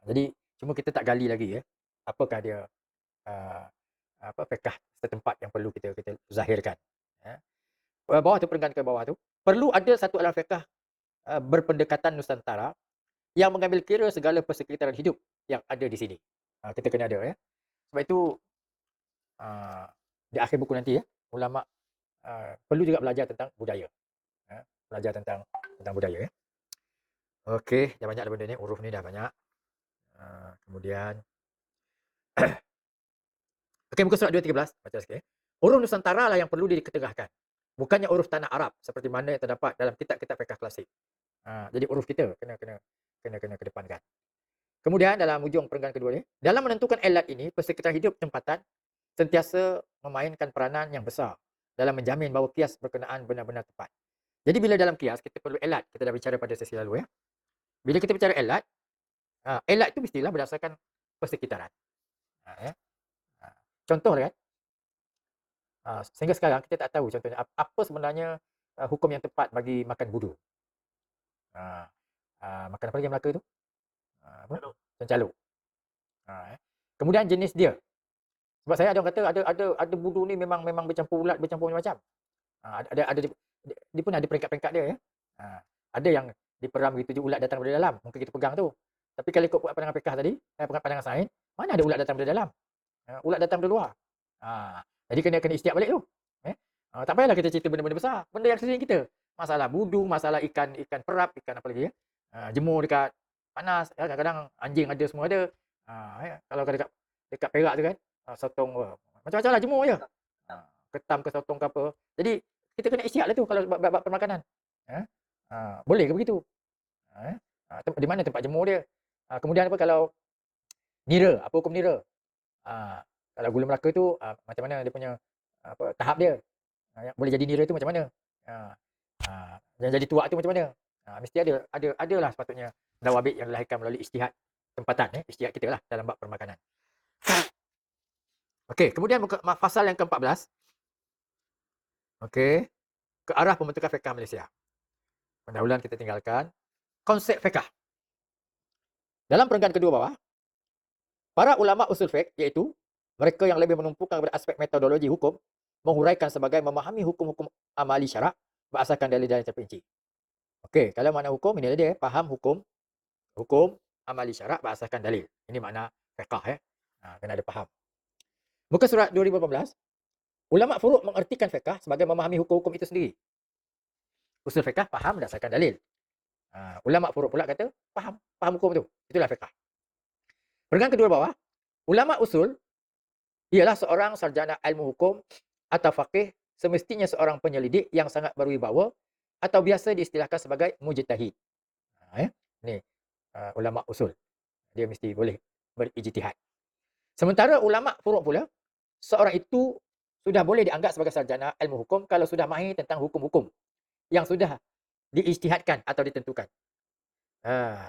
Jadi cuma kita tak gali lagi ya. Apakah dia fiqh setempat yang perlu kita zahirkan. Bawah tu, peringkat ke bawah tu, perlu ada satu alam fiqh berpendekatan Nusantara yang mengambil kira segala persekitaran hidup yang ada di sini. Kita kena ada ya. Sebab itu di akhir buku nanti ya, ulama perlu juga belajar tentang budaya. Belajar tentang budaya ya. Okey, dah banyak dah benda ni, huruf ni dah banyak. Kemudian okey, muka surat 213, baca sikit ya. Huruf Nusantara lah yang perlu diketengahkan. Bukannya huruf tanah Arab seperti mana yang terdapat dalam kitab-kitab fiqh klasik. Jadi huruf kita kena kedepankan. Kemudian dalam hujung perenggan kedua ni, dalam menentukan elat ini, persekitaran hidup tempatan sentiasa memainkan peranan yang besar dalam menjamin bahawa kias berkenaan benar-benar tepat. Jadi bila dalam kias, kita perlu elat. Kita dah bicara pada sesi lalu ya. Bila kita bicara elat, elat itu mestilah berdasarkan persekitaran. Ya. Contoh kan, sehingga sekarang kita tak tahu contohnya apa sebenarnya hukum yang tepat bagi makan budu. Makan apa lagi yang Melaka tu? Apa? Cancaluk. Kemudian jenis dia. Sebab saya ada orang kata ada budu ni memang bercampur ulat, bercampur macam-macam. Ada dia pun ada peringkat-peringkat dia ya. Ada yang diperam begitu je ulat datang dari dalam, mungkin kita pegang tu. Tapi kalau ikut pandangan fiqh tadi, pandangan sains, mana ada ulat datang dari dalam? Ulat datang dari luar. Jadi kena istiad balik tu. Tak payahlah kita cerita benda-benda besar, benda yang sering kita. Masalah budu, masalah ikan perap, ikan apa lagi ya. Jemur dekat panas, ya, kadang-kadang anjing ada, semua ada. Kalau dekat Perak tu kan, sotong macam-macam lah, jemur je. Ketam ke sotong ke apa. Jadi kita kena istiad lah tu kalau bab permakanan. Boleh ke begitu? Di mana tempat jemur dia? Kemudian apa kalau nira, apa hukum nira? Kalau gula Melaka tu macam mana dia punya tahap dia? Boleh jadi nira tu macam mana? Yang jadi tuak tu macam mana? Mesti adalah sepatutnya dawabit yang dilahirkan melalui ijtihad tempatan, ijtihad kita lah dalam bab permakanan. Okey, kemudian fasal yang ke-14. Okey, ke arah pembentukan fiqh Malaysia. Pendahuluan kita tinggalkan. Konsep fiqh. Dalam perenggan kedua bawah, para ulama usul fiqh, iaitu mereka yang lebih menumpukan kepada aspek metodologi hukum, menghuraikan sebagai memahami hukum-hukum amali syarak berdasarkan dalil-dalil terperinci. Okey, kalau makna hukum, ini dia, faham hukum amali syarak berdasarkan dalil. Ini makna fiqh kena ada faham. Muka surat 2018, ulama furuk mengertikan fiqh sebagai memahami hukum-hukum itu sendiri. Usul fiqh faham berdasarkan dalil. Ulama furuk pula kata faham hukum itu. Itulah fiqh. Perenggan kedua bawah, ulama usul ialah seorang sarjana ilmu hukum atau faqih, semestinya seorang penyelidik yang sangat berwibawa atau biasa diistilahkan sebagai mujtahid. Ni ulama usul. Dia mesti boleh berijtihad. Sementara ulama furuk pula, seorang itu sudah boleh dianggap sebagai sarjana ilmu hukum kalau sudah mahir tentang hukum-hukum yang sudah diijtihadkan atau ditentukan.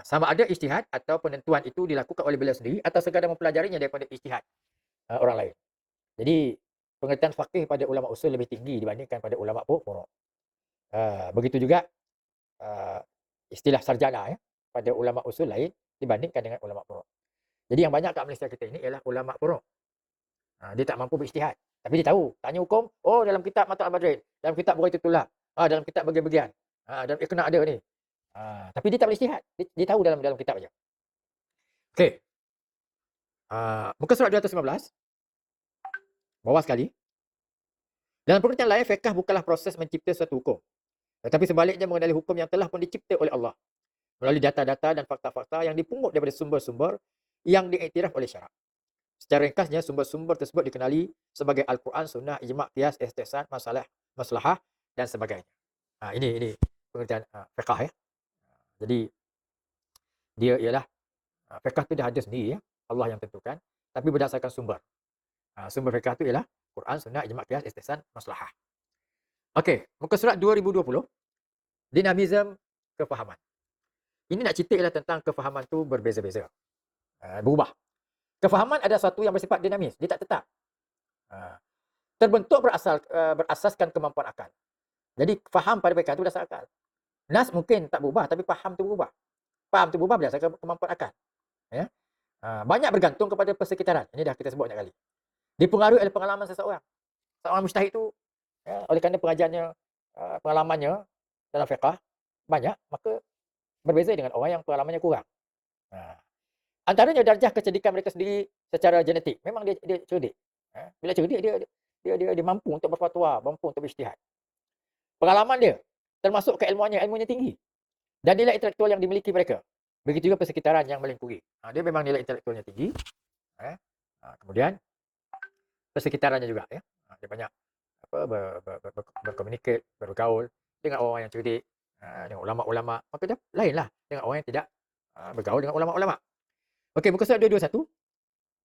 Sama ada ijtihad atau penentuan itu dilakukan oleh beliau sendiri atau sekadar mempelajarinya daripada ijtihad orang lain. Jadi pengertian faqih pada ulama usul lebih tinggi dibandingkan pada ulama furuk. Begitu juga istilah sarjana pada ulama usul lain dibandingkan dengan ulama furuk. Jadi yang banyak kat Malaysia kita ini ialah ulama furuk. Dia tak mampu berijtihad, tapi dia tahu, tanya hukum, oh dalam kitab Mata' al-Badrin, dalam kitab Burhaitullah, dalam kitab bagian-bagian, dalam Iqna' ada ni. Tapi dia tak boleh ijtihad. Dia tahu dalam kitab aja. Okey. Muka surat 215. Bawah sekali. Dalam pengertian lain, fiqh bukanlah proses mencipta suatu hukum, tetapi sebaliknya mengenali hukum yang telah pun dicipta oleh Allah melalui data-data dan fakta-fakta yang dipungut daripada sumber-sumber yang diiktiraf oleh syarak. Secara ringkasnya, sumber-sumber tersebut dikenali sebagai Al-Quran, Sunnah, Ijma', Qiyas, Istihsan, Maslahah dan sebagainya. Ini pengertian fiqh ya. Jadi dia ialah fiqh tu dah ada sendiri ya. Allah yang tentukan, tapi berdasarkan sumber. Sumber fiqh tu ialah Quran, Sunnah, Ijma', Qiyas, Istihsan, Maslahah. Okey, muka surat 2020. Dinamisme kefahaman. Ini nak cerita ialah tentang kefahaman tu berbeza-beza. Berubah. Kefahaman ada satu yang bersifat dinamis, dia tak tetap. Terbentuk berasaskan kemampuan akal. Jadi faham pada fiqh tu berdasarkan akal. Nas mungkin tak berubah, tapi faham tu berubah. Faham tu berubah berdasarkan kemampuan akal. Ya. Banyak bergantung kepada persekitaran. Ini dah kita sebut banyak kali. Dipengaruhi oleh pengalaman seseorang. Seorang mujtahid tu, oleh kerana pengajarnya, pengalamannya dalam fiqh banyak, maka berbeza dengan orang yang pengalamannya kurang. Antaranya darjah kecerdikan mereka sendiri secara genetik. Memang dia cerdik. Bila cerdik, dia mampu untuk berfatwa, mampu untuk berijtihad. Pengalaman dia, termasuk keilmuannya, ilmunya tinggi. Dan nilai intelektual yang dimiliki mereka. Begitu juga persekitaran yang melingkupi. Dia memang nilai intelektualnya tinggi. Kemudian persekitarannya juga ya. Dia banyak berkomunikasi, bergaul dengan orang yang cerdik, dengan ulama-ulama. Maka dia lainlah dengan orang yang tidak bergaul dengan ulama-ulama. Okey, muka surat 221,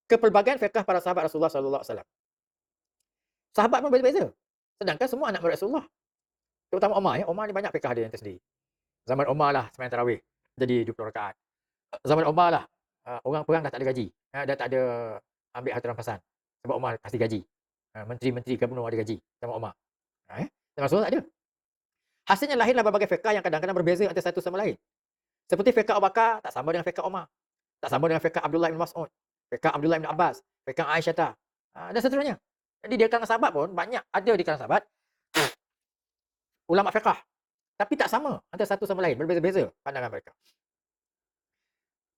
kepelbagaian fiqh para sahabat Rasulullah sallallahu alaihi wasallam. Sahabat pun beza-beza. Sedangkan semua anak murid Rasulullah. Terutama Umar ya, Umar ni banyak fiqh dia yang tersendiri. Zaman Umar lah sembahyang tarawih jadi 20 rakaat. Zaman Umar lah, orang perang dah tak ada gaji. Dah tak ada ambil harta rampasan. Sebab Umar kasih gaji. Menteri-menteri gubernur ada gaji zaman Umar. Zaman Rasulullah tak ada. Hasilnya lahirlah berbagai fiqh yang kadang-kadang berbeza antara satu sama lain. Seperti fiqh Abu Bakar tak sama dengan fiqh Umar. Tak sama dengan fiqh Abdullah bin Mas'ud, fiqh Abdullah bin Abbas, fiqh Aisyah, dan seterusnya. Jadi di kalangan sahabat pun banyak ada di kalangan sahabat ulama fiqh, tapi tak sama antara satu sama lain, berbeza-beza pandangan mereka.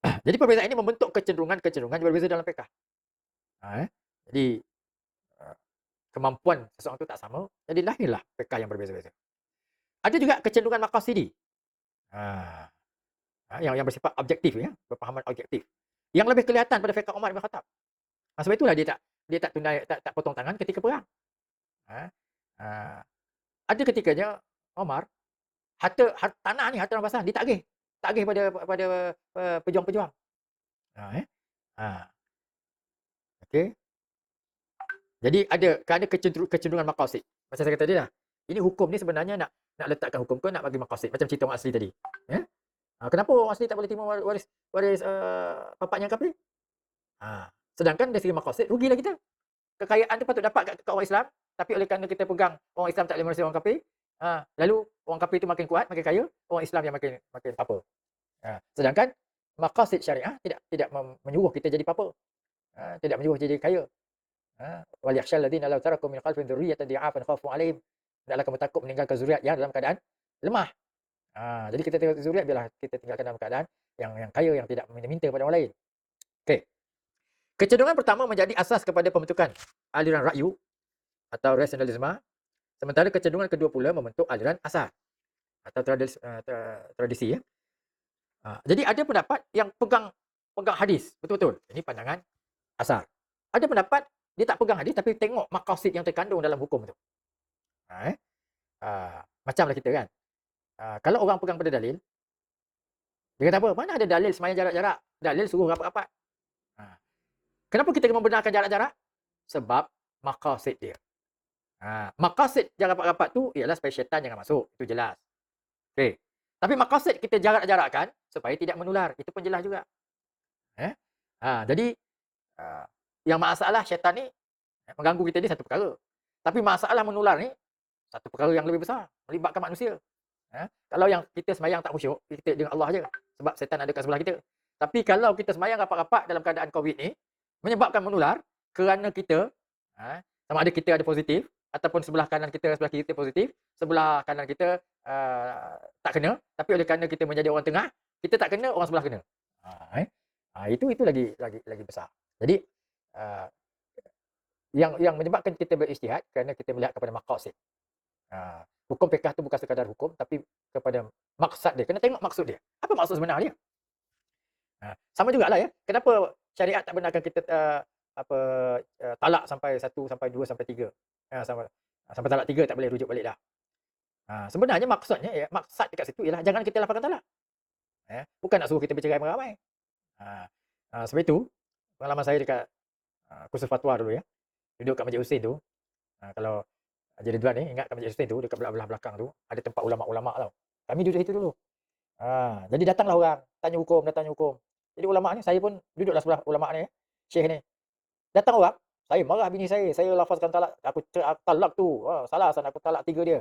Jadi perbezaan ini membentuk kecenderungan-kecenderungan yang berbeza dalam fiqh. Jadi kemampuan seseorang itu tak sama, jadi lahirlah fiqh yang berbeza-beza. Ada juga kecenderungan maqasidi. Yang bersifat objektif ya, berpahaman objektif. Yang lebih kelihatan pada fiqh Umar bin Khattab. Sebab itulah dia tak tunai tak potong tangan ketika perang. Ada ketikanya Omar tanah ni harta rampasan ditagih pada pejuang-pejuang. Okey. Jadi ada kecenderungan maqasid. Macam saya kata tadi lah. Ini hukum ni sebenarnya nak letakkan hukum ke nak bagi maqasid macam cerita orang asli tadi. Kenapa orang asli tak boleh terima waris bapaknya kafir? Sedangkan dari segi maqasid rugilah kita. Kekayaan tu patut dapat kat orang Islam, tapi oleh kerana kita pegang orang Islam tak boleh merasa orang kafir, lalu orang kafir tu makin kuat, makin kaya, orang Islam yang makin apa. Sedangkan maqasid syariah tidak menyuruh kita jadi apa. Tidak menyuruh jadi kaya. Wal yakhshal ladzina law taraku min khalfihim dhurriyyatan dha'afan khafu 'alaihim. Hendaklah kamu takut meninggalkan zuriat yang dalam keadaan lemah. Jadi kita tinggalkan zuriat biarlah kita tinggalkan dalam keadaan yang kaya, yang tidak meminta pada orang lain. Okey. Kecenderungan pertama menjadi asas kepada pembentukan aliran ra'yu atau rasionalisme, sementara kecenderungan kedua pula membentuk aliran asar atau tradisi ya. Jadi ada pendapat yang pegang hadis betul-betul. Ini pandangan asar. Ada pendapat dia tak pegang hadis tapi tengok maqasid yang terkandung dalam hukum tu. Macamlah kita kan. Kalau orang pegang pada dalil, dia kata apa? Mana ada dalil sembahyang jarak-jarak? Dalil suruh rapat-rapat. Kenapa kita membenarkan jarak-jarak? Sebab maqasid dia. Maqasid jarak rapat-rapat tu ialah supaya syaitan jangan masuk. Itu jelas. Okey. Tapi maqasid kita jarak-jarakkan supaya tidak menular. Itu pun jelas juga. Jadi yang masalah syaitan ni mengganggu kita ni satu perkara. Tapi masalah menular ni satu perkara yang lebih besar, melibatkan manusia. Kalau yang kita sembahyang tak khusyuk, kita dengan Allah aja. Sebab syaitan ada kat sebelah kita. Tapi kalau kita sembahyang rapat-rapat dalam keadaan COVID ni, menyebabkan menular kerana kita sama ada kita ada positif ataupun sebelah kanan kita, sebelah kiri kita positif, sebelah kanan kita tak kena, tapi oleh kerana kita menjadi orang tengah, kita tak kena, orang sebelah kena. Itu lagi besar. Jadi yang menyebabkan kita berijtihad kerana kita melihat kepada maqasid. Hukum fiqh tu bukan sekadar hukum tapi kepada maksud dia. Kena tengok maksud dia. Apa maksud sebenar dia? Sama jugalah ya. Kenapa syariat tak benarkan kita talak sampai 1 sampai 2 sampai 3. Sampai talak 3 tak boleh rujuk balik dah. Sebenarnya maksudnya ya, maksud dekat situ ialah jangan kita lafazkan talak. Bukan nak suruh kita bercerai ramai. Sebab itu pengalaman saya dekat kursus fatwa dulu ya. Duduk kat Masjid Husin tu. Kalau Haji Ridwan ni ingat kat Masjid Husin tu dekat belah belakang tu ada tempat ulama-ulama tau. Kami duduk situ dulu. Jadi datanglah orang tanya hukum. Jadi ulama ni saya pun duduklah sebelah ulama ni, syekh ni. Datang orang, saya marah bini saya lafazkan talak, aku talak tu. Salah sana aku talak 3 dia.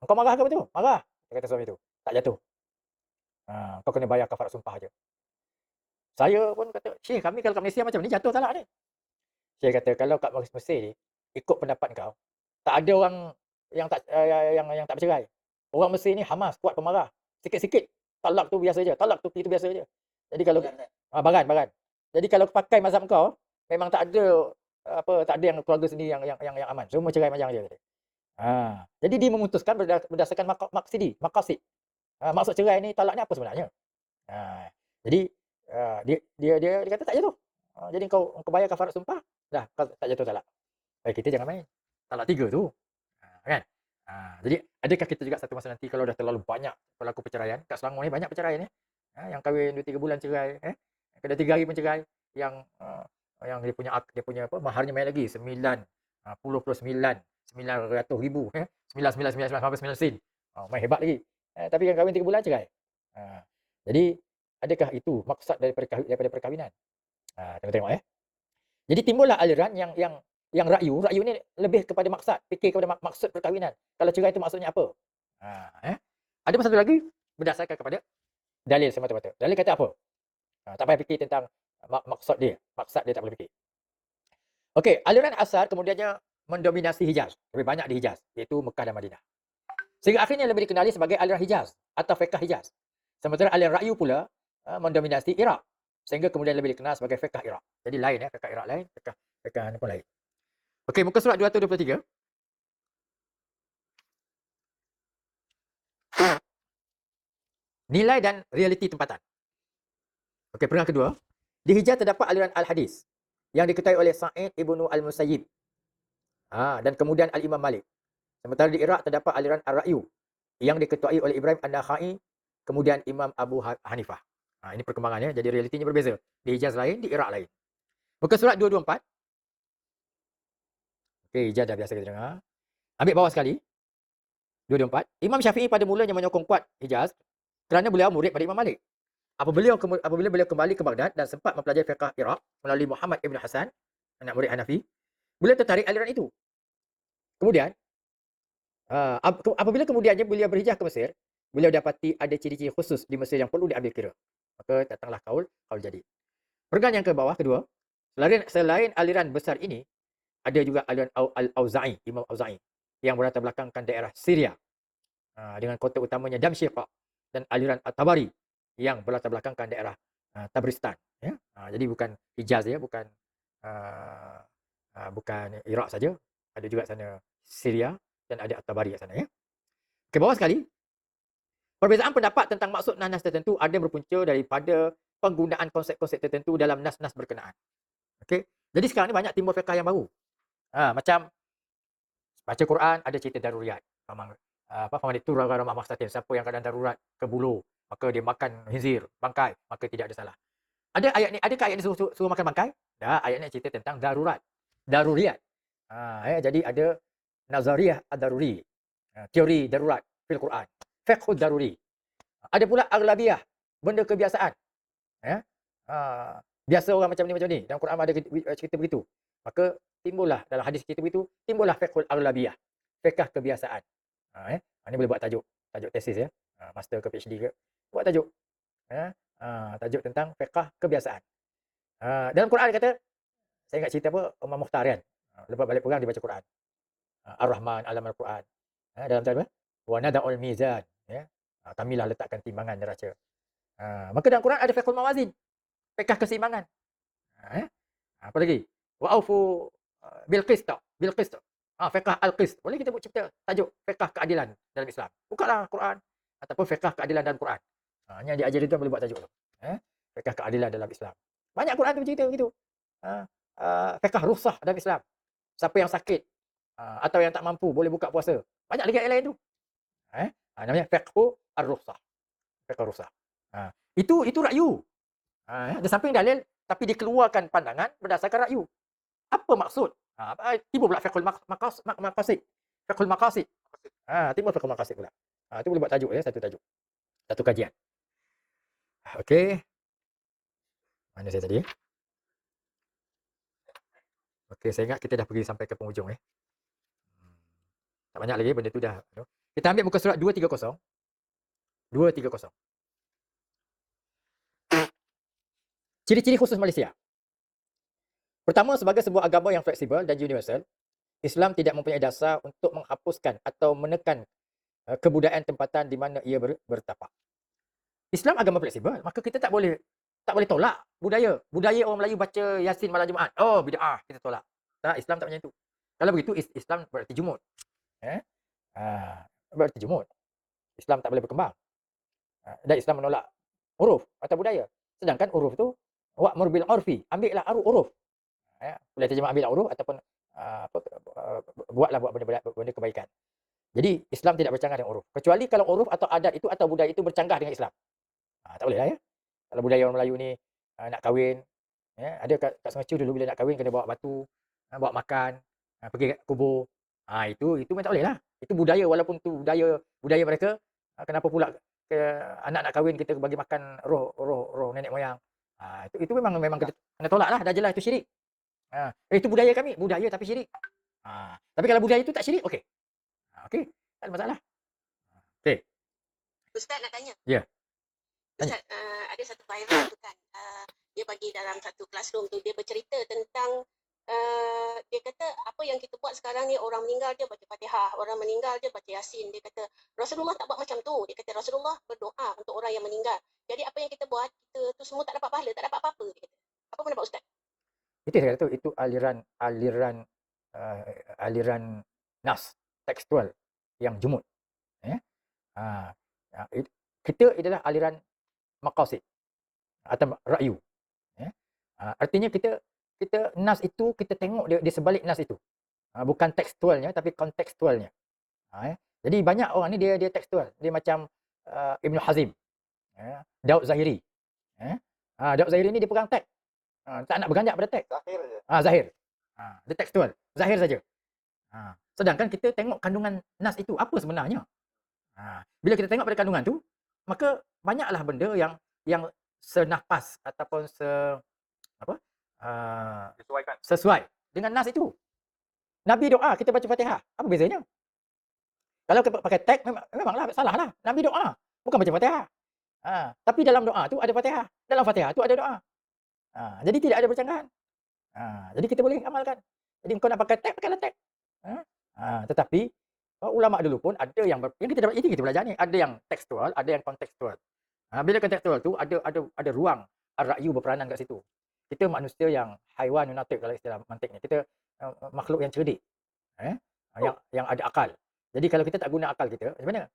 Engkau marah ke betul? Marah. Dia kata suami tu. Tak jatuh. Kau kena bayar kafarat sumpah aja. Saya pun kata, syekh kami kalau kat Malaysia macam ni jatuh talak ni. Syekh kata kalau kat Mesir ni ikut pendapat kau, tak ada orang yang tak bercerai. Orang Mesir ni Hamas, kuat pemarah. Sikit-sikit talak tu biasa je, talak tu itu biasa je. Jadi kalau baran. Jadi kalau pakai mazhab kau, memang tak ada yang keluarga sendiri yang aman. Semua cerai majang je. Jadi dia memutuskan berdasarkan maqasid. Maksud cerai ni talak ni apa sebenarnya? Jadi dia kata tak jatuh. Jadi kau bayar kafarat sumpah, dah tak jatuh talak. Kita jangan main. Talak 3 tu. Kan? Jadi adakah kita juga satu masa nanti kalau dah terlalu banyak berlaku perceraian, kat Selangor ni banyak perceraian ya. Yang kahwin 2-3 bulan cerai, kena 3 hari pun cerai. Yang dia punya apa, maharnya main lagi 9,900,000 9,999 sen. Main hebat lagi. Tapi yang kahwin 3 bulan cerai. Jadi adakah itu maksud daripada perkahwinan? Tengok-tengok ya. Jadi timbullah aliran yang ra'yu ni lebih kepada maksud, fikir kepada maksud perkahwinan. Kalau cerai itu maksudnya apa? Ada satu lagi berdasarkan kepada dalil semata-mata. Dalil kata apa? Tak payah fikir tentang maksud dia. Maksud dia tak perlu fikir. Okey, aliran asar kemudiannya mendominasi Hijaz. Lebih banyak di Hijaz, iaitu Mekah dan Madinah. Sehingga akhirnya lebih dikenali sebagai aliran Hijaz atau fiqh Hijaz. Sementara aliran ra'yu pula mendominasi Iraq. Sehingga kemudian lebih dikenal sebagai fiqh Iraq. Jadi lain ya, fiqh Iraq lain, fiqh ni pun lain. Okey, muka surat 223. Nilai dan realiti tempatan. Okey, peringkat kedua. Di Hijaz terdapat aliran Al-Hadis yang diketahui oleh Sa'id ibnu Al-Musayyib. Dan kemudian Al-Imam Malik. Sementara di Iraq terdapat aliran Ar-Ra'yu yang diketuai oleh Ibrahim An-Nakhai, kemudian Imam Abu Hanifah. Ini perkembangannya, jadi realitinya berbeza. Di Hijaz lain, di Iraq lain. Muka surat 224. Okey, Hijaz dah biasa kita dengar. Ambil bawah sekali. 224. Imam Syafi'i pada mulanya menyokong kuat Hijaz kerana beliau murid pada Imam Malik. Apabila beliau kembali ke Baghdad dan sempat mempelajari fiqh Iraq melalui Muhammad ibn Hasan, anak murid Hanafi, beliau tertarik aliran itu. Kemudian, apabila kemudiannya beliau berhijrah ke Mesir, beliau dapati ada ciri-ciri khusus di Mesir yang perlu diambil kira. Maka datanglah kaul jadi. Peringkat yang ke bawah kedua, selain aliran besar ini, ada juga aliran Al-Auza'i, Imam Auza'i, yang berlatar belakangkan daerah Syria dengan kota utamanya Damsyik, dan aliran At-Tabari yang berlatar belakangkan daerah Tabristan. Ya? Jadi bukan Hijaz ya, bukan Iraq saja, ada juga sana Syria dan ada At-Tabari kat sana ya. Ke bawah sekali, perbezaan pendapat tentang maksud nas-nas tertentu ada berpunca daripada penggunaan konsep-konsep tertentu dalam nas-nas berkenaan. Okey. Jadi sekarang ni banyak timbul fiqh yang baru. Macam baca Quran ada cerita daruriyat. Faman itu ramah mastatin, siapa yang keadaan darurat ke bulu, maka dia makan khinzir, bangkai, maka tidak ada salah. Ada ayat ni, adakah ayat ni suruh makan bangkai? Dah, ayat ni cerita tentang daruriyat. Jadi ada nazariyah ad-daruri, teori darurat fil Quran, fiqhud daruri. Ada pula aghlabiyah, benda kebiasaan. Biasa orang macam ni. Dalam Quran ada cerita begitu. Maka timbullah dalam hadis cerita begitu, timbullah fiqhul aghlabiyah, fiqh kebiasaan. Ini boleh buat tajuk tesis ya. Master ke PhD ke, buat tajuk. Tajuk tentang fiqh kebiasaan. Dalam Quran dia kata, saya ingat cerita apa, Umar Mukhtar kan. Lepas balik perang dia baca Quran. Ar-Rahman alam al-Quran. Dalam apa? Wa nada'ul mizan, ya. Kamilah letakkan timbangan neraca. Maka dalam Quran ada fiqhul mawazin, fiqh keseimbangan. Apa lagi? Wa aufu bil qist. Fiqh al-qist. Boleh kita buat cerita tajuk fiqh keadilan dalam Islam. Bukalah Quran ataupun fiqh keadilan dalam Quran. Yang diajar itu boleh buat tajuk tu. Fiqh keadilan dalam Islam. Banyak Quran tu cerita begitu. Fiqh rukhsah dalam Islam. Siapa yang sakit atau yang tak mampu boleh buka puasa. Banyak lagi ayat lain tu. Namanya fiqh ar-rukhsah. Fiqh rukhsah. Itu ra'yu. Di samping dalil, tapi dikeluarkan pandangan berdasarkan ra'yu. Apa maksud? Timbul pula fiqhul maqasid. Fiqhul maqasid. Timbul fiqhul maqasid pula. Itu boleh buat tajuk ya, satu tajuk. Satu kajian. Okey. Mana saya tadi? Okey, saya ingat kita dah pergi sampai ke penghujung ya. Tak banyak lagi benda tu dah. Kita ambil muka surat 230. 230. Ciri-ciri khusus Malaysia. Pertama, sebagai sebuah agama yang fleksibel dan universal, Islam tidak mempunyai dasar untuk menghapuskan atau menekan kebudayaan tempatan di mana ia bertapak. Islam agama fleksibel, maka kita tak boleh tolak budaya. Budaya orang Melayu baca Yasin malam Jumaat. Oh, bid'ah, kita tolak. Tak, Islam tak macam itu. Kalau begitu, Islam berarti jumud. Berarti jumud. Islam tak boleh berkembang. Dan Islam menolak uruf atau budaya. Sedangkan uruf tu wa'mur bil urfi, ambillah uruf. Boleh terjemah ambillah uruf ataupun buat benda kebaikan. Jadi Islam tidak bercanggah dengan uruf. Kecuali kalau uruf atau adat itu atau budaya itu bercanggah dengan Islam. Tak boleh lah ya. Kalau budaya orang Melayu ni nak kahwin, ya, ada kat Sungai Cu dulu bila nak kahwin kena bawa batu, bawa makan, pergi kat kubur. Itu memang tak boleh lah. Itu budaya, walaupun tu budaya mereka, kenapa pula anak nak kahwin kita bagi makan roh nenek moyang. Itu memang Ya. kena tolak lah, dah jelas itu syirik. Itu budaya kami, budaya tapi syirik. Tapi kalau budaya itu tak syirik, okey. Okey, tak ada masalah. Okey. Ustaz nak tanya. Ya. Tanya. Ustaz, ada satu viral tu kan, dia bagi dalam satu classroom tu, dia bercerita tentang, dia kata apa yang kita buat sekarang ni, orang meninggal dia baca Fatihah, orang meninggal dia baca Yasin. Dia kata Rasulullah tak buat macam tu. Dia kata Rasulullah berdoa untuk orang yang meninggal. Jadi apa yang kita buat, kita tu semua tak dapat pahala, tak dapat apa-apa, dia kata. Apa pendapat Ustaz? Itu saya kata itu aliran nas tekstual yang jumud. Ya. Kita adalah aliran maqasid atau ra'yu. Ya. Artinya kita nas itu kita tengok dia sebalik nas itu. Bukan tekstualnya tapi kontekstualnya. Ya. Jadi banyak orang ni dia tekstual. Dia macam Ibn Hazim. Ya. Daud Zahiri. Ya. Daud Zahiri ni dia pegang teks. Tak nak berganjak pada teks. Zahir je. Zahir. Dia tekstual. Zahir saja. Sedangkan kita tengok kandungan nas itu apa sebenarnya. Bila kita tengok pada kandungan tu, maka banyaklah benda yang senafas ataupun sesuai dengan nas itu. Nabi doa, kita baca Fatihah. Apa bezanya? Kalau kita pakai teks memanglah salah lah. Nabi doa, bukan baca Fatihah. Tapi dalam doa tu ada Fatihah. Dalam Fatihah tu ada doa. Jadi tidak ada bercanggahan. Jadi kita boleh amalkan. Jadi kau nak pakai teks, pakailah teks. Tetapi ulama dulu pun ada yang kita belajar ni, ada yang tekstual, ada yang kontekstual. Bila kontekstual tu ada ruang ar-ra'yu berperanan kat situ. Kita manusia yang haiwan natik kalau istilah mantik ni. Kita makhluk yang cerdik. Yang ada akal. Jadi kalau kita tak guna akal kita, macam mana?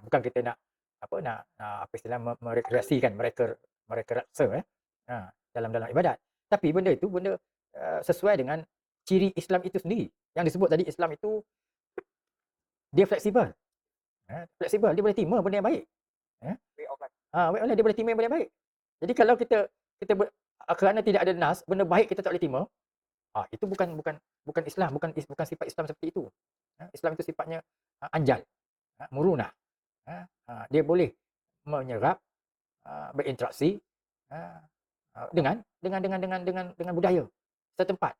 Bukan kita nak apa istilah merekreasikan mereka raksa dalam ibadat. Tapi benda itu sesuai dengan ciri Islam itu sendiri. Yang disebut tadi Islam itu dia fleksibel. Fleksibel, dia boleh terima benda yang baik. Way of life, dia boleh terima benda yang baik. Jadi kalau kita kerana tidak ada nas, benda baik kita tak boleh terima, itu bukan Islam, bukan sifat Islam seperti itu. Islam itu sifatnya anjal, murunah. Dia boleh menyerap, berinteraksi dengan budaya setempat.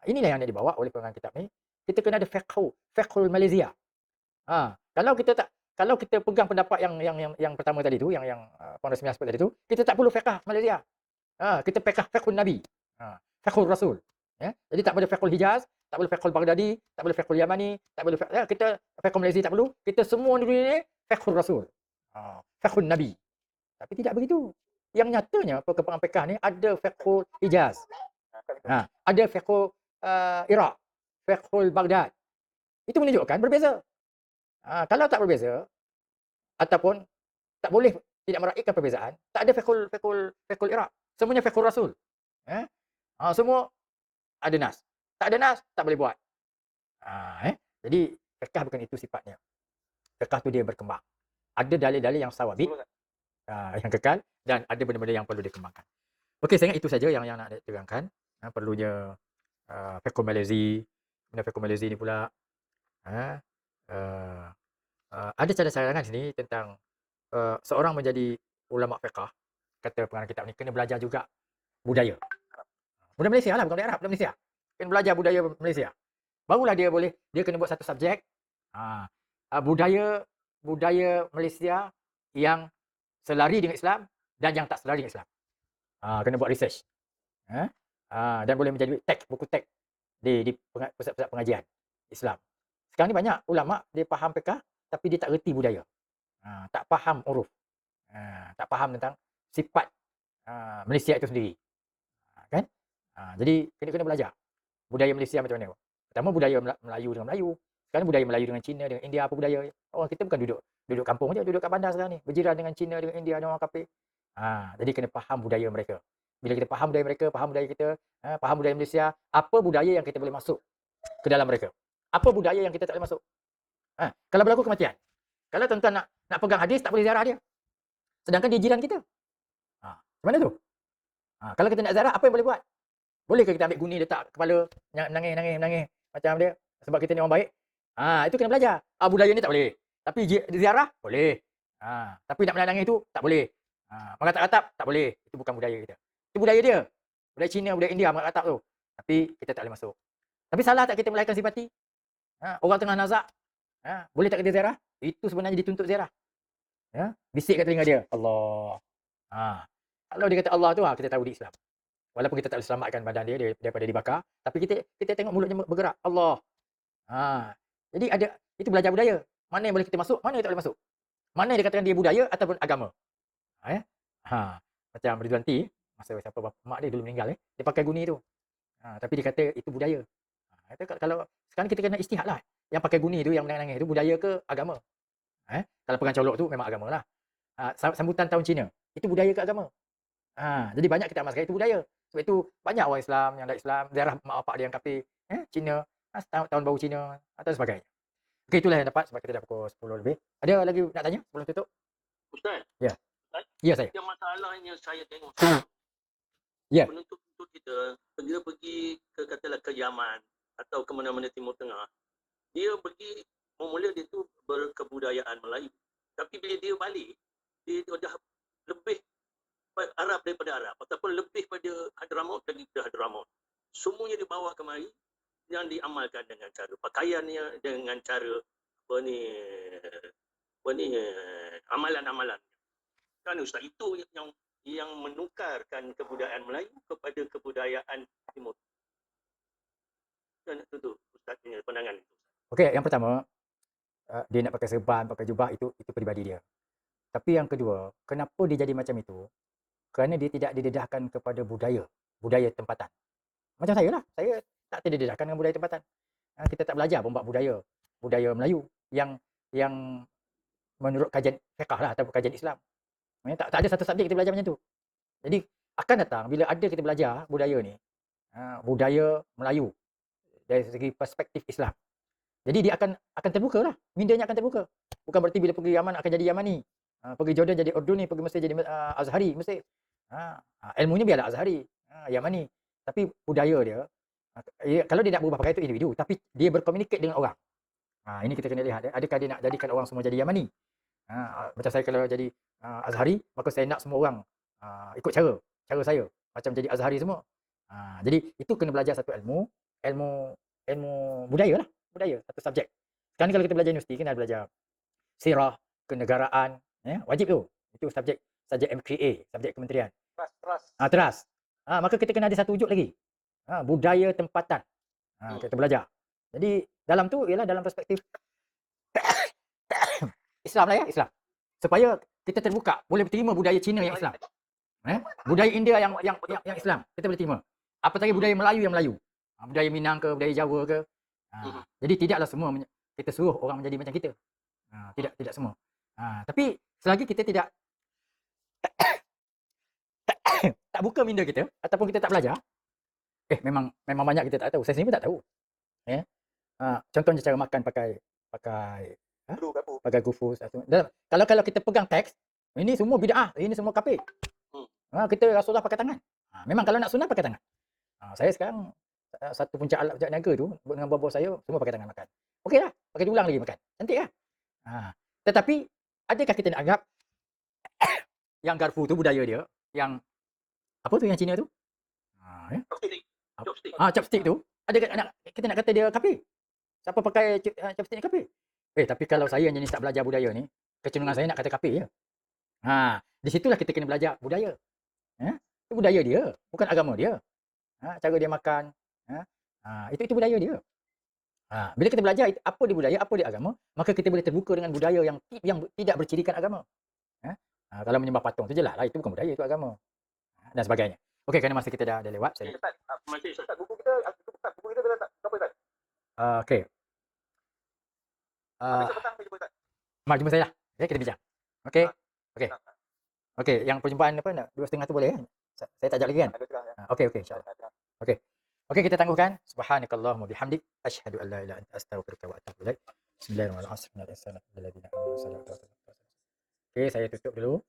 Inilah yang dibawa oleh pengarang kitab ni. Kita kena ada fiqhul Malaysia. Kalau kita pegang pendapat yang pertama tadi tu, yang Puan Rasmiah sebut tadi tu, kita tak perlu fiqh Malaysia. Kita fiqhul Nabi. Fiqhul Rasul. Ya. Jadi tak perlu fiqhul Hijaz, tak perlu fiqhul Baghdadi, tak perlu fiqhul Yamani, tak perlu kita fiqhul Malaysia tak perlu. Kita semua di dunia ni fiqhul Rasul. Fiqhul Nabi. Tapi tidak begitu. Yang nyatanya perkembangan fiqh ni ada fiqhul Hijaz. Ada fiqhul Iraq, fiqhul Baghdad. Itu menunjukkan berbeza. Kalau tak berbeza ataupun tak boleh tidak meraihkan perbezaan, tak ada fiqhul Iraq. Semuanya fiqhul Rasul. Semua ada nas. Tak ada nas, tak boleh buat. Jadi fiqh bukan itu sifatnya. Fiqh tu dia berkembang. Ada dalil-dalil yang sawabit, yang kekal, dan ada benda-benda yang perlu dikembangkan. Okey, saya ingat itu saja yang nak diterangkan. Perlunya fiqhul Malaysia. Benda fiqhul Malaysia ni pula ada cadangan sini tentang seorang menjadi ulama fiqh, kata pengarang kitab ni, kena belajar juga budaya. Budaya Malaysia lah, bukan budaya Arab, budaya Malaysia. Kena belajar budaya Malaysia. Barulah dia kena buat satu subjek. Budaya Malaysia yang selari dengan Islam dan yang tak selari dengan Islam. Kena buat research. Dan boleh menjadi buku teks di pusat-pusat pengajian Islam. Sekarang ni banyak ulama dia faham fiqh tapi dia tak reti budaya. Tak faham uruf. Tak faham tentang sifat Malaysia itu sendiri. Kan? Jadi kena belajar budaya Malaysia macam mana. Pertama budaya Melayu dengan Melayu. Sekarang budaya Melayu dengan Cina, dengan India, apa budaya. Orang kita bukan duduk kampung saja, duduk kat bandar sekarang ni. Berjiran dengan Cina, dengan India, dengan orang kafir. Jadi kena faham budaya mereka. Bila kita faham budaya mereka, faham budaya kita, faham budaya Malaysia, apa budaya yang kita boleh masuk ke dalam mereka? Apa budaya yang kita tak boleh masuk? Kalau berlaku kematian. Kalau tuan-tuan nak pegang hadis, tak boleh ziarah dia. Sedangkan dia jiran kita. Macam mana tu? Kalau kita nak ziarah, apa yang boleh buat? Bolehkah kita ambil guni letak kepala, nangis macam dia sebab kita ni orang baik? Itu kena belajar. Budaya ni tak boleh. Tapi ziarah boleh. Tapi nak menangis tu tak boleh. Mengatap-atap tak boleh. Itu bukan budaya kita. Itu budaya dia. Budaya Cina, budaya India mengatap tu. Tapi kita tak boleh masuk. Tapi salah tak kita melahirkan simpati? Orang tengah nazak, boleh tak kita ziarah? Itu sebenarnya dituntut ziarah. Bisik kat telinga dia, Allah. Kalau dia kata Allah tu, kita tahu di Islam. Walaupun kita tak boleh selamatkan badan dia daripada dibakar, tapi kita tengok mulutnya bergerak, Allah. Jadi itu belajar budaya. Mana yang boleh kita masuk, mana yang tak boleh masuk. Mana yang dikatakan dia budaya ataupun agama. Macam Ridwan T, masa siapa mak dia dulu meninggal, dia pakai guni tu. Tapi dia kata itu budaya. Kalau sekarang kita kena istihad lah. Yang pakai guni tu, yang menangis tu, budaya ke agama? Kalau pegang colok tu memang agama lah. Sambutan tahun Cina, itu budaya ke agama? Jadi banyak kita amalkan itu budaya. Sebab itu banyak orang Islam yang tak Islam, ziarah mak bapak dia yang kafir, Cina, tahun baru Cina atau sebagainya. Okey, itulah yang dapat sebab kita dah pukul 10 lebih. Ada lagi nak tanya sebelum tutup? Ustaz? Ya. Ustaz? Ya, saya. Yang masalahnya saya tengok Ya. penuntut kita dia pergi ke katalah ke Yaman atau ke mana-mana Timur Tengah. Dia pergi mula dia tu berkebudayaan Melayu. Tapi bila dia balik, dia dah lebih Arab daripada Arab ataupun lebih pada Hadramaut daripada Hadramaut. Semuanya dibawa kemari yang diamalkan dengan cara pakaiannya, dengan cara amalan-amalan. Kan Ustaz, itu yang menukarkan kebudayaan Melayu kepada kebudayaan Timur. Dan itu Ustaz punya pandangan itu. Okey, yang pertama, dia nak pakai serban, pakai jubah, itu peribadi dia. Tapi yang kedua, kenapa dia jadi macam itu? Kerana dia tidak didedahkan kepada budaya tempatan. Macam saya lah, saya tak didedahkan dengan budaya tempatan. Kita tak belajar pun buat budaya Melayu yang menurut kajian fiqh lah ataupun kajian Islam. Tak ada satu subjek kita belajar macam tu. Jadi akan datang bila ada kita belajar budaya ni, budaya Melayu dari segi perspektif Islam. Jadi dia akan terbuka lah, mindanya akan terbuka. Bukan berarti bila pergi Yaman akan jadi Yamani, pergi Jordan jadi Urduni, pergi Mesir jadi Azhari Mesir. Ilmunya biarlah Azhari, Yamani. Tapi budaya dia, kalau dia nak berubah pakai itu individu, tapi dia berkomunikasi dengan orang. Ini kita kena lihat. Adakah dia nak jadikan orang semua jadi Yamani? Macam saya kalau jadi Azhari, maka saya nak semua orang ikut cara saya. Macam jadi Azhari semua. Jadi itu kena belajar satu ilmu budaya lah. Budaya, satu subjek. Sekarang ni kalau kita belajar universiti, kena belajar sirah, kenegaraan, wajib tu. Itu subjek MKA, subjek kementerian. Trust. Maka kita kena ada satu wujud lagi. Budaya tempatan. Kita belajar. Jadi dalam tu ialah dalam perspektif Islam lah ya, Islam. Supaya kita terbuka, boleh terima budaya Cina yang Islam. Budaya India yang Islam, kita boleh terima. Apatah budaya Melayu yang Melayu. Budaya Minang ke, budaya Jawa ke. Jadi tidaklah semua kita suruh orang menjadi macam kita. Tidak semua. Tapi selagi kita tidak tak buka minda kita ataupun kita tak belajar, memang banyak kita tak tahu. Saya sendiri pun tak tahu. Contohnya cara makan pakai gufus. Kalau kita pegang teks, ini semua bid'ah, ini semua kafir. Kita Rasulullah pakai tangan. Memang kalau nak sunat pakai tangan. Saya sekarang satu puncak alat puncak niaga tu dengan bawah saya semua pakai tangan makan. Okeylah, pakai diulang lagi makan. Cantik lah. Tetapi adakah kita nak anggap yang garpu tu budaya dia, yang apa tu yang Cina tu? Chopstick tu, adakah kita nak kata dia kafir? Siapa pakai chopstick ni kafir? Tapi kalau saya yang jenis tak belajar budaya ni, kecenderungan saya nak kata kafir je. Di situlah kita kena belajar budaya. Itu budaya dia, bukan agama dia. Cara dia makan, itu budaya dia. Bila kita belajar apa dia budaya, apa dia agama, maka kita boleh terbuka dengan budaya yang tidak bercirikan agama. Kalau menyembah patung tu jelas lah, itu bukan budaya, itu agama. Dan sebagainya. Okey, kerana masa kita dah lewat. Masih Ustaz, buku kita dah tak apa Ustaz? Okey. Besok petang kita jumpa Ustaz. Mari jumpa saya lah. Okay, kita bincang. Okey, yang perjumpaan apa nak 2.30 tu boleh kan? Saya tak ajak lagi kan? Okey, insya-Allah. Okey, kita tangguhkan. Subhanakallahumma bihamdik asyhadu an la ilaha illa anta astaghfiruka wa atubu ilaik. Bismillahirrahmanirrahim. Okey, saya tutup dulu.